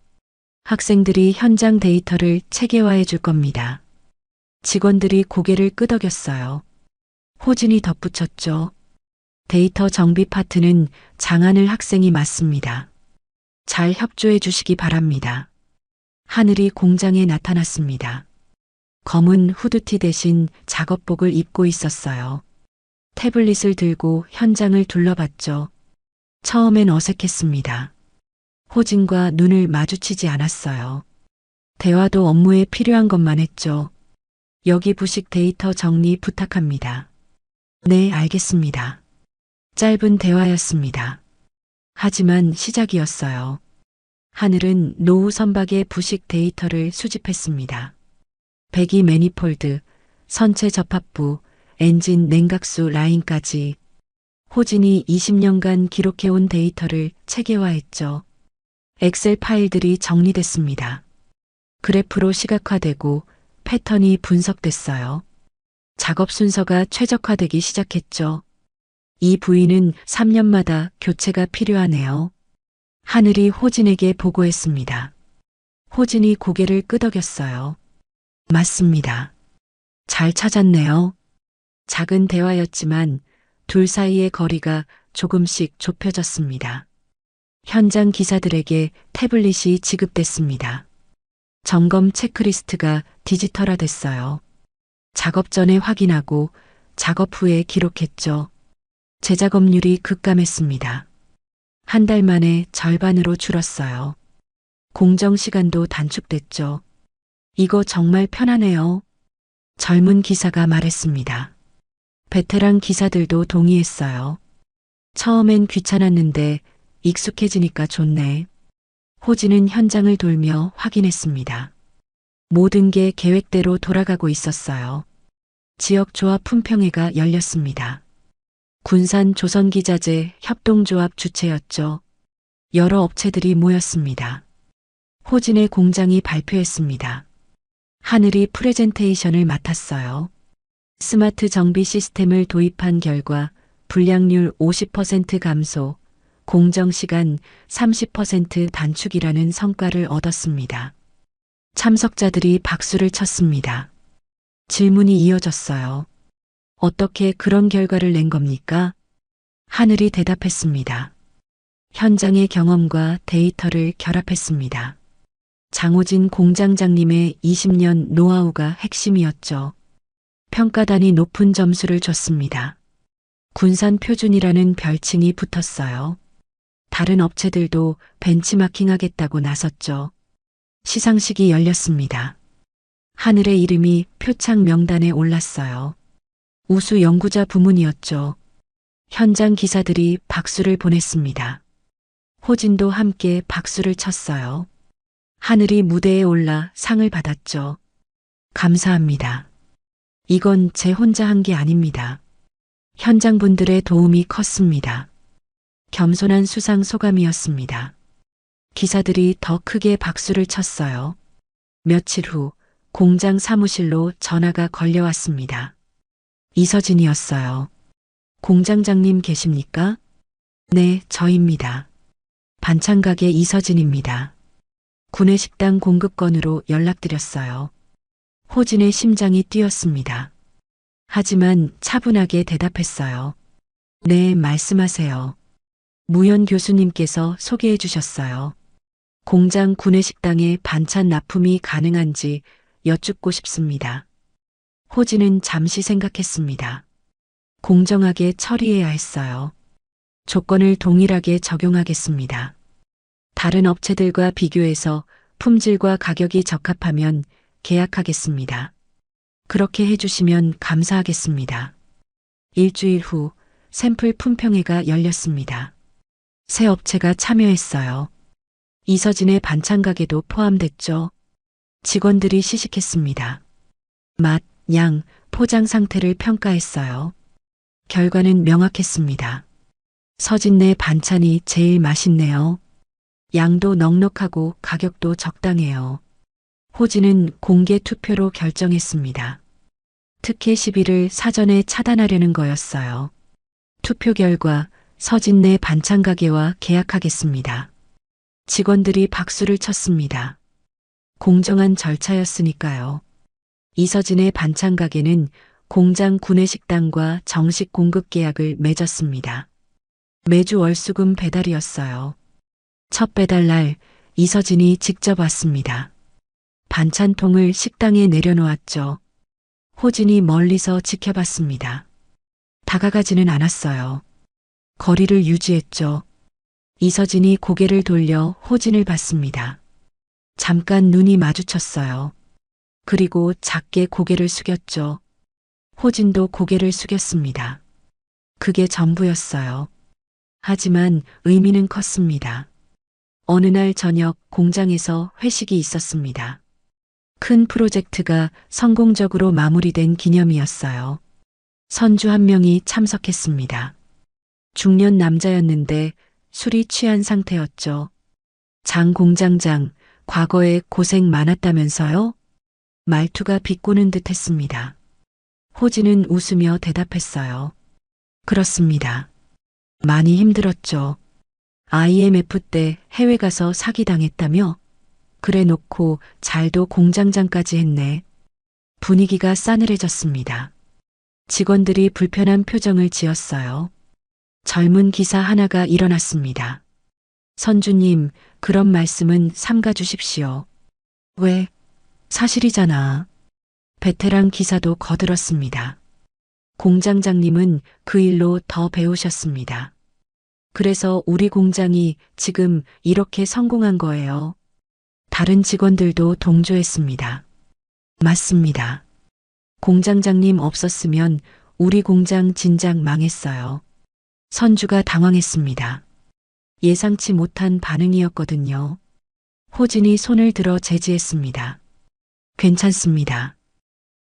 B: 학생들이 현장 데이터를 체계화해 줄 겁니다. 직원들이 고개를 끄덕였어요. 호진이 덧붙였죠. 데이터 정비 파트는 장하늘 학생이 맡습니다. 잘 협조해 주시기 바랍니다. 하늘이 공장에 나타났습니다. 검은 후드티 대신 작업복을 입고 있었어요. 태블릿을 들고 현장을 둘러봤죠. 처음엔 어색했습니다. 호진과 눈을 마주치지 않았어요. 대화도 업무에 필요한 것만 했죠. 여기 부식 데이터 정리 부탁합니다. 네, 알겠습니다. 짧은 대화였습니다. 하지만 시작이었어요. 하늘은 노후 선박의 부식 데이터를 수집했습니다. 배기 매니폴드, 선체 접합부, 엔진 냉각수 라인까지. 호진이 20년간 기록해온 데이터를 체계화했죠. 엑셀 파일들이 정리됐습니다. 그래프로 시각화되고 패턴이 분석됐어요. 작업 순서가 최적화되기 시작했죠. 이 부위는 3년마다 교체가 필요하네요. 하늘이 호진에게 보고했습니다. 호진이 고개를 끄덕였어요. 맞습니다. 잘 찾았네요. 작은 대화였지만 둘 사이의 거리가 조금씩 좁혀졌습니다. 현장 기사들에게 태블릿이 지급됐습니다. 점검 체크리스트가 디지털화됐어요. 작업 전에 확인하고 작업 후에 기록했죠. 재작업률이 급감했습니다. 한 달 만에 절반으로 줄었어요. 공정 시간도 단축됐죠. 이거 정말 편하네요. 젊은 기사가 말했습니다. 베테랑 기사들도 동의했어요. 처음엔 귀찮았는데 익숙해지니까 좋네. 호진은 현장을 돌며 확인했습니다. 모든 게 계획대로 돌아가고 있었어요. 지역 조합 품평회가 열렸습니다. 군산 조선기자재 협동조합 주최였죠. 여러 업체들이 모였습니다. 호진의 공장이 발표했습니다. 하늘이 프레젠테이션을 맡았어요. 스마트 정비 시스템을 도입한 결과 불량률 50% 감소, 공정시간 30% 단축이라는 성과를 얻었습니다. 참석자들이 박수를 쳤습니다. 질문이 이어졌어요. 어떻게 그런 결과를 낸 겁니까? 하늘이 대답했습니다. 현장의 경험과 데이터를 결합했습니다. 장호진 공장장님의 20년 노하우가 핵심이었죠. 평가단이 높은 점수를 줬습니다. 군산 표준이라는 별칭이 붙었어요. 다른 업체들도 벤치마킹 하겠다고 나섰죠. 시상식이 열렸습니다. 하늘의 이름이 표창 명단에 올랐어요. 우수 연구자 부문이었죠. 현장 기사들이 박수를 보냈습니다. 호진도 함께 박수를 쳤어요. 하늘이 무대에 올라 상을 받았죠. 감사합니다. 이건 제 혼자 한 게 아닙니다. 현장 분들의 도움이 컸습니다. 겸손한 수상 소감이었습니다. 기사들이 더 크게 박수를 쳤어요. 며칠 후 공장 사무실로 전화가 걸려왔습니다. 이서진이었어요. 공장장님 계십니까? 네, 저입니다. 반찬가게 이서진입니다. 구내식당 공급건으로 연락드렸어요. 호진의 심장이 뛰었습니다. 하지만 차분하게 대답했어요. 네, 말씀하세요. 무연 교수님께서 소개해 주셨어요. 공장 구내식당에 반찬 납품이 가능한지 여쭙고 싶습니다. 호진은 잠시 생각했습니다. 공정하게 처리해야 했어요. 조건을 동일하게 적용하겠습니다. 다른 업체들과 비교해서 품질과 가격이 적합하면 계약하겠습니다. 그렇게 해주시면 감사하겠습니다. 일주일 후 샘플 품평회가 열렸습니다. 새 업체가 참여했어요. 이서진의 반찬가게도 포함됐죠. 직원들이 시식했습니다. 맛, 양, 포장 상태를 평가했어요. 결과는 명확했습니다. 서진네 반찬이 제일 맛있네요. 양도 넉넉하고 가격도 적당해요. 호진은 공개 투표로 결정했습니다. 특혜 시비를 사전에 차단하려는 거였어요. 투표 결과 서진네 반찬가게와 계약하겠습니다. 직원들이 박수를 쳤습니다. 공정한 절차였으니까요. 이서진의 반찬가게는 공장 구내식당과 정식 공급 계약을 맺었습니다. 매주 월수금 배달이었어요. 첫 배달날 이서진이 직접 왔습니다. 반찬통을 식당에 내려놓았죠. 호진이 멀리서 지켜봤습니다. 다가가지는 않았어요. 거리를 유지했죠. 이서진이 고개를 돌려 호진을 봤습니다. 잠깐 눈이 마주쳤어요. 그리고 작게 고개를 숙였죠. 호진도 고개를 숙였습니다. 그게 전부였어요. 하지만 의미는 컸습니다. 어느 날 저녁 공장에서 회식이 있었습니다. 큰 프로젝트가 성공적으로 마무리된 기념이었어요. 선주 한 명이 참석했습니다. 중년 남자였는데 술이 취한 상태였죠. 장 공장장, 과거에 고생 많았다면서요? 말투가 비꼬는 듯 했습니다. 호진은 웃으며 대답했어요. 그렇습니다. 많이 힘들었죠. IMF 때 해외 가서 사기당했다며? 그래 놓고 잘도 공장장까지 했네. 분위기가 싸늘해졌습니다. 직원들이 불편한 표정을 지었어요. 젊은 기사 하나가 일어났습니다. 선주님, 그런 말씀은 삼가 주십시오. 왜? 사실이잖아. 베테랑 기사도 거들었습니다. 공장장님은 그 일로 더 배우셨습니다. 그래서 우리 공장이 지금 이렇게 성공한 거예요. 다른 직원들도 동조했습니다. 맞습니다. 공장장님 없었으면 우리 공장 진작 망했어요. 선주가 당황했습니다. 예상치 못한 반응이었거든요. 호진이 손을 들어 제지했습니다. 괜찮습니다.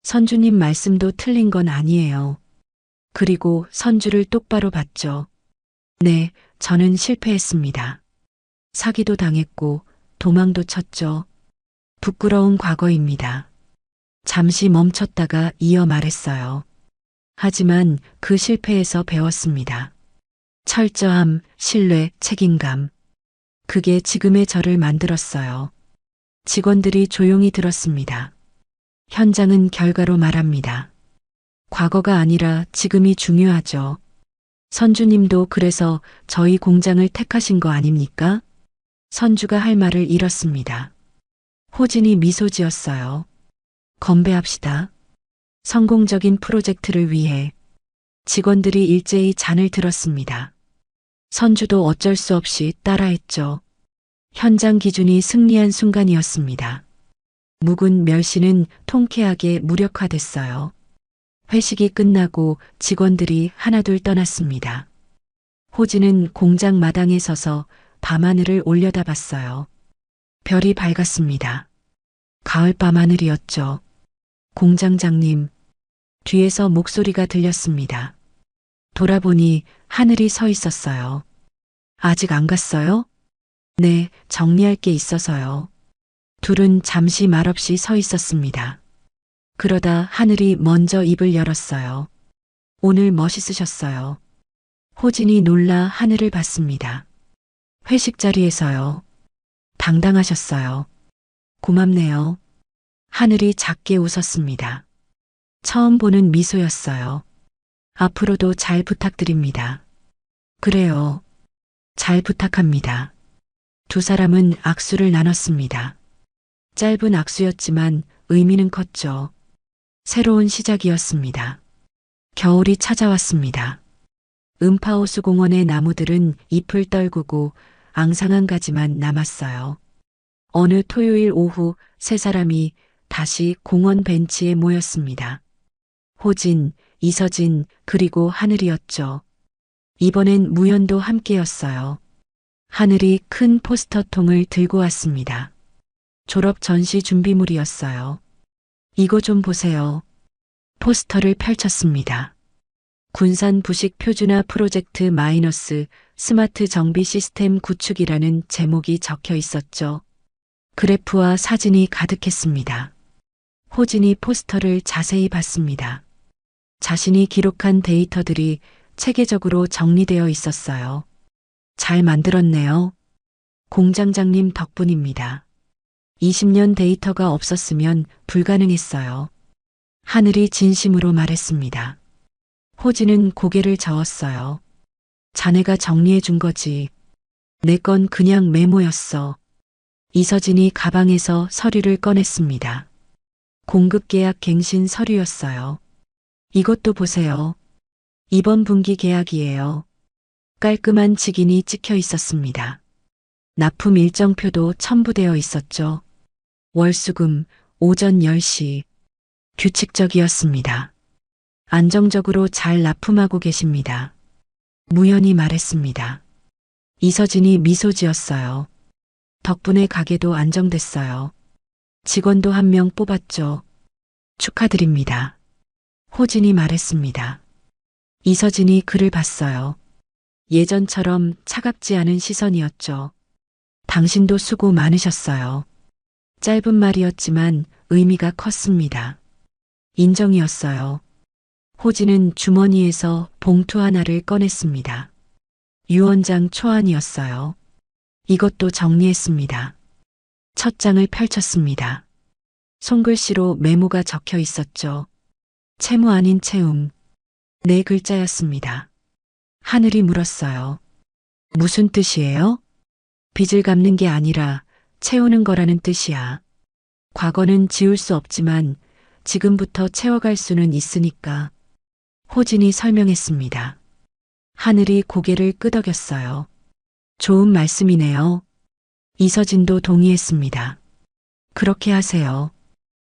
B: 선주님 말씀도 틀린 건 아니에요. 그리고 선주를 똑바로 봤죠. 네, 저는 실패했습니다. 사기도 당했고 도망도 쳤죠. 부끄러운 과거입니다. 잠시 멈췄다가 이어 말했어요. 하지만 그 실패에서 배웠습니다. 철저함, 신뢰, 책임감. 그게 지금의 저를 만들었어요. 직원들이 조용히 들었습니다. 현장은 결과로 말합니다. 과거가 아니라 지금이 중요하죠. 선주님도 그래서 저희 공장을 택하신 거 아닙니까? 선주가 할 말을 잃었습니다. 호진이 미소 지었어요. 건배합시다. 성공적인 프로젝트를 위해 직원들이 일제히 잔을 들었습니다. 선주도 어쩔 수 없이 따라했죠. 현장 기준이 승리한 순간이었습니다. 묵은 멸시는 통쾌하게 무력화됐어요. 회식이 끝나고 직원들이 하나둘 떠났습니다. 호진은 공장 마당에 서서 밤하늘을 올려다봤어요. 별이 밝았습니다. 가을 밤하늘이었죠. 공장장님, 뒤에서 목소리가 들렸습니다. 돌아보니 하늘이 서 있었어요. 아직 안 갔어요? 네, 정리할 게 있어서요. 둘은 잠시 말없이 서 있었습니다. 그러다 하늘이 먼저 입을 열었어요. 오늘 멋있으셨어요. 호진이 놀라 하늘을 봤습니다. 회식 자리에서요. 당당하셨어요. 고맙네요. 하늘이 작게 웃었습니다. 처음 보는 미소였어요. 앞으로도 잘 부탁드립니다. 그래요. 잘 부탁합니다. 두 사람은 악수를 나눴습니다. 짧은 악수였지만 의미는 컸죠. 새로운 시작이었습니다. 겨울이 찾아왔습니다. 음파호수 공원의 나무들은 잎을 떨구고 앙상한 가지만 남았어요. 어느 토요일 오후 세 사람이 다시 공원 벤치에 모였습니다. 호진, 이서진, 그리고 하늘이었죠. 이번엔 무연도 함께였어요. 하늘이 큰 포스터통을 들고 왔습니다. 졸업 전시 준비물이었어요. 이거 좀 보세요. 포스터를 펼쳤습니다. 군산 부식 표준화 프로젝트 마이너스 스마트 정비 시스템 구축이라는 제목이 적혀 있었죠. 그래프와 사진이 가득했습니다. 호진이 포스터를 자세히 봤습니다. 자신이 기록한 데이터들이 체계적으로 정리되어 있었어요. 잘 만들었네요. 공장장님 덕분입니다. 20년 데이터가 없었으면 불가능했어요. 하늘이 진심으로 말했습니다. 호진은 고개를 저었어요. 자네가 정리해 준 거지. 내 건 그냥 메모였어. 이서진이 가방에서 서류를 꺼냈습니다. 공급계약 갱신 서류였어요. 이것도 보세요. 이번 분기 계약이에요. 깔끔한 직인이 찍혀 있었습니다. 납품 일정표도 첨부되어 있었죠. 월수금 오전 10시. 규칙적이었습니다. 안정적으로 잘 납품하고 계십니다. 무연히 말했습니다. 이서진이 미소 지었어요. 덕분에 가게도 안정됐어요. 직원도 한 명 뽑았죠. 축하드립니다. 호진이 말했습니다. 이서진이 그를 봤어요. 예전처럼 차갑지 않은 시선이었죠. 당신도 수고 많으셨어요. 짧은 말이었지만 의미가 컸습니다. 인정이었어요. 호진은 주머니에서 봉투 하나를 꺼냈습니다. 유언장 초안이었어요. 이것도 정리했습니다. 첫 장을 펼쳤습니다. 손글씨로 메모가 적혀 있었죠. 채무 아닌 채움. 네 글자였습니다. 하늘이 물었어요. 무슨 뜻이에요? 빚을 갚는 게 아니라 채우는 거라는 뜻이야. 과거는 지울 수 없지만 지금부터 채워갈 수는 있으니까. 호진이 설명했습니다. 하늘이 고개를 끄덕였어요. 좋은 말씀이네요. 이서진도 동의했습니다. 그렇게 하세요.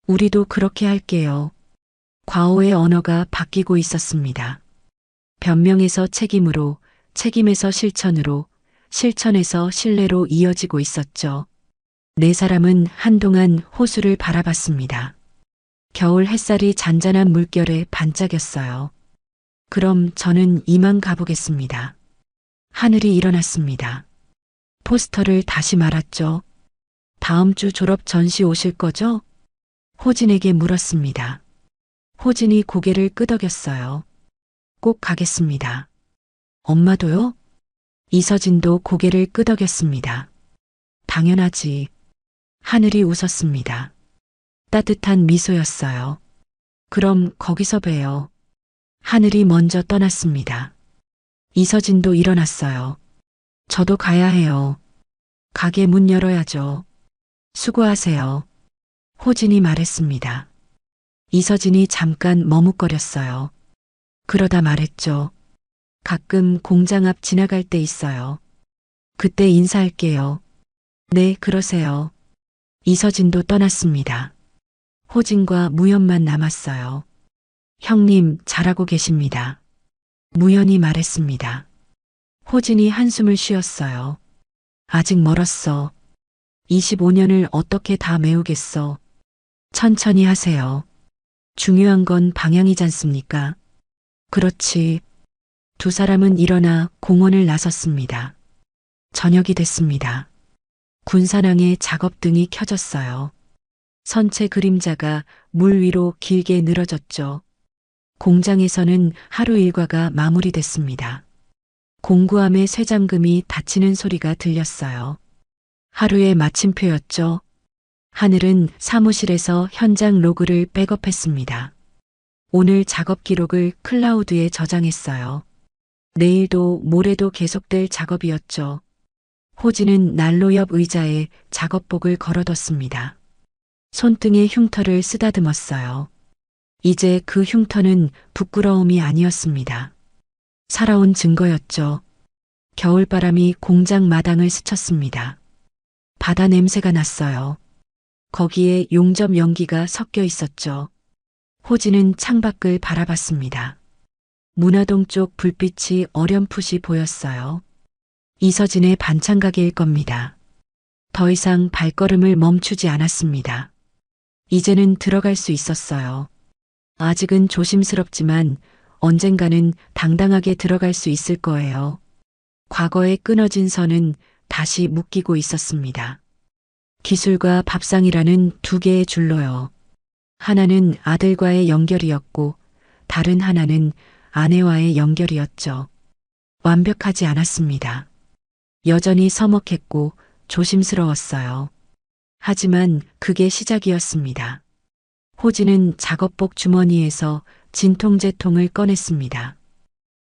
B: 우리도 그렇게 할게요. 과오의 언어가 바뀌고 있었습니다. 변명에서 책임으로, 책임에서 실천으로, 실천에서 신뢰로 이어지고 있었죠. 네 사람은 한동안 호수를 바라봤습니다. 겨울 햇살이 잔잔한 물결에 반짝였어요. 그럼 저는 이만 가보겠습니다. 하늘이 일어났습니다. 포스터를 다시 말았죠. 다음 주 졸업 전시 오실 거죠? 호진에게 물었습니다. 호진이 고개를 끄덕였어요. 꼭 가겠습니다. 엄마도요? 이서진도 고개를 끄덕였습니다. 당연하지. 하늘이 웃었습니다. 따뜻한 미소였어요. 그럼 거기서 봬요. 하늘이 먼저 떠났습니다. 이서진도 일어났어요. 저도 가야 해요. 가게 문 열어야죠. 수고하세요. 호진이 말했습니다. 이서진이 잠깐 머뭇거렸어요. 그러다 말했죠. 가끔 공장 앞 지나갈 때 있어요. 그때 인사할게요. 네, 그러세요. 이서진도 떠났습니다. 호진과 무연만 남았어요. 형님, 잘하고 계십니다. 무연이 말했습니다. 호진이 한숨을 쉬었어요. 아직 멀었어. 25년을 어떻게 다 메우겠어. 천천히 하세요. 중요한 건 방향이잖습니까? 그렇지. 두 사람은 일어나 공원을 나섰습니다. 저녁이 됐습니다. 군산항에 작업등이 켜졌어요. 선체 그림자가 물 위로 길게 늘어졌죠. 공장에서는 하루 일과가 마무리됐습니다. 공구함의 쇠잠금이 닫히는 소리가 들렸어요. 하루의 마침표였죠. 하늘은 사무실에서 현장 로그를 백업했습니다. 오늘 작업 기록을 클라우드에 저장했어요. 내일도 모레도 계속될 작업이었죠. 호진은 난로 옆 의자에 작업복을 걸어뒀습니다. 손등에 흉터를 쓰다듬었어요. 이제 그 흉터는 부끄러움이 아니었습니다. 살아온 증거였죠. 겨울바람이 공장 마당을 스쳤습니다. 바다 냄새가 났어요. 거기에 용접 연기가 섞여 있었죠. 호진은 창밖을 바라봤습니다. 문화동 쪽 불빛이 어렴풋이 보였어요. 이서진의 반찬 가게일 겁니다. 더 이상 발걸음을 멈추지 않았습니다. 이제는 들어갈 수 있었어요. 아직은 조심스럽지만 언젠가는 당당하게 들어갈 수 있을 거예요. 과거에 끊어진 선은 다시 묶이고 있었습니다. 기술과 밥상이라는 두 개의 줄로요. 하나는 아들과의 연결이었고 다른 하나는 아내와의 연결이었죠. 완벽하지 않았습니다. 여전히 서먹했고 조심스러웠어요. 하지만 그게 시작이었습니다. 호진은 작업복 주머니에서 진통제통을 꺼냈습니다.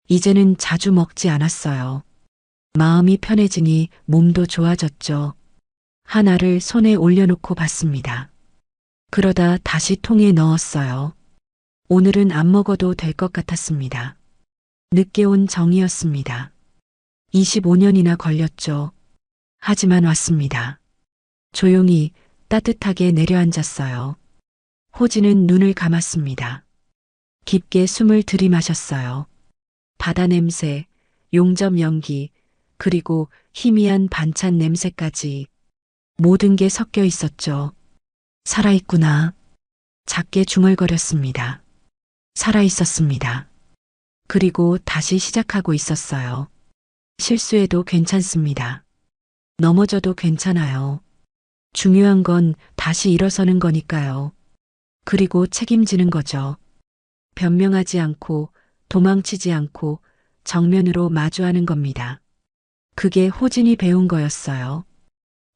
B: 이제는 자주 먹지 않았어요. 마음이 편해지니 몸도 좋아졌죠. 하나를 손에 올려놓고 봤습니다. 그러다 다시 통에 넣었어요. 오늘은 안 먹어도 될 것 같았습니다. 늦게 온 정이었습니다. 25년이나 걸렸죠. 하지만 왔습니다. 조용히 따뜻하게 내려앉았어요. 호진은 눈을 감았습니다. 깊게 숨을 들이마셨어요. 바다 냄새, 용접 연기, 그리고 희미한 반찬 냄새까지 모든 게 섞여 있었죠. 살아있구나. 작게 중얼거렸습니다. 살아있었습니다. 그리고 다시 시작하고 있었어요. 실수해도 괜찮습니다. 넘어져도 괜찮아요. 중요한 건 다시 일어서는 거니까요. 그리고 책임지는 거죠. 변명하지 않고 도망치지 않고 정면으로 마주하는 겁니다. 그게 호진이 배운 거였어요.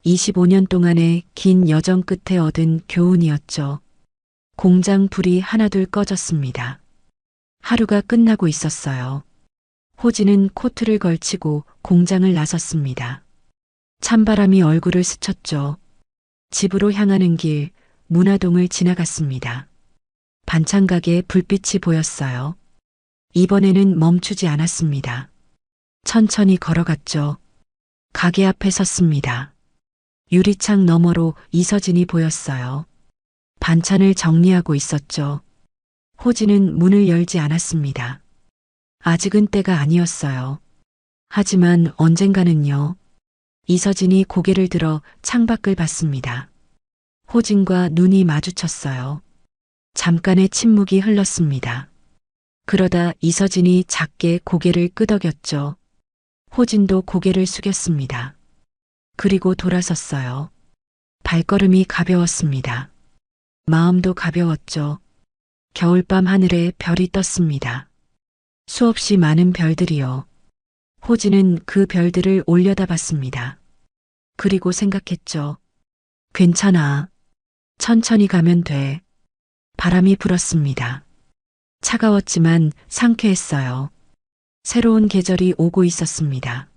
B: 25년 동안의 긴 여정 끝에 얻은 교훈이었죠. 공장 불이 하나둘 꺼졌습니다. 하루가 끝나고 있었어요. 호진은 코트를 걸치고 공장을 나섰습니다. 찬바람이 얼굴을 스쳤죠. 집으로 향하는 길, 문화동을 지나갔습니다. 반찬 가게에 불빛이 보였어요. 이번에는 멈추지 않았습니다. 천천히 걸어갔죠. 가게 앞에 섰습니다. 유리창 너머로 이서진이 보였어요. 반찬을 정리하고 있었죠. 호진은 문을 열지 않았습니다. 아직은 때가 아니었어요. 하지만 언젠가는요. 이서진이 고개를 들어 창밖을 봤습니다. 호진과 눈이 마주쳤어요. 잠깐의 침묵이 흘렀습니다. 그러다 이서진이 작게 고개를 끄덕였죠. 호진도 고개를 숙였습니다. 그리고 돌아섰어요. 발걸음이 가벼웠습니다. 마음도 가벼웠죠. 겨울밤 하늘에 별이 떴습니다. 수없이 많은 별들이요. 호진은 그 별들을 올려다봤습니다. 그리고 생각했죠. 괜찮아. 천천히 가면 돼. 바람이 불었습니다. 차가웠지만 상쾌했어요. 새로운 계절이 오고 있었습니다.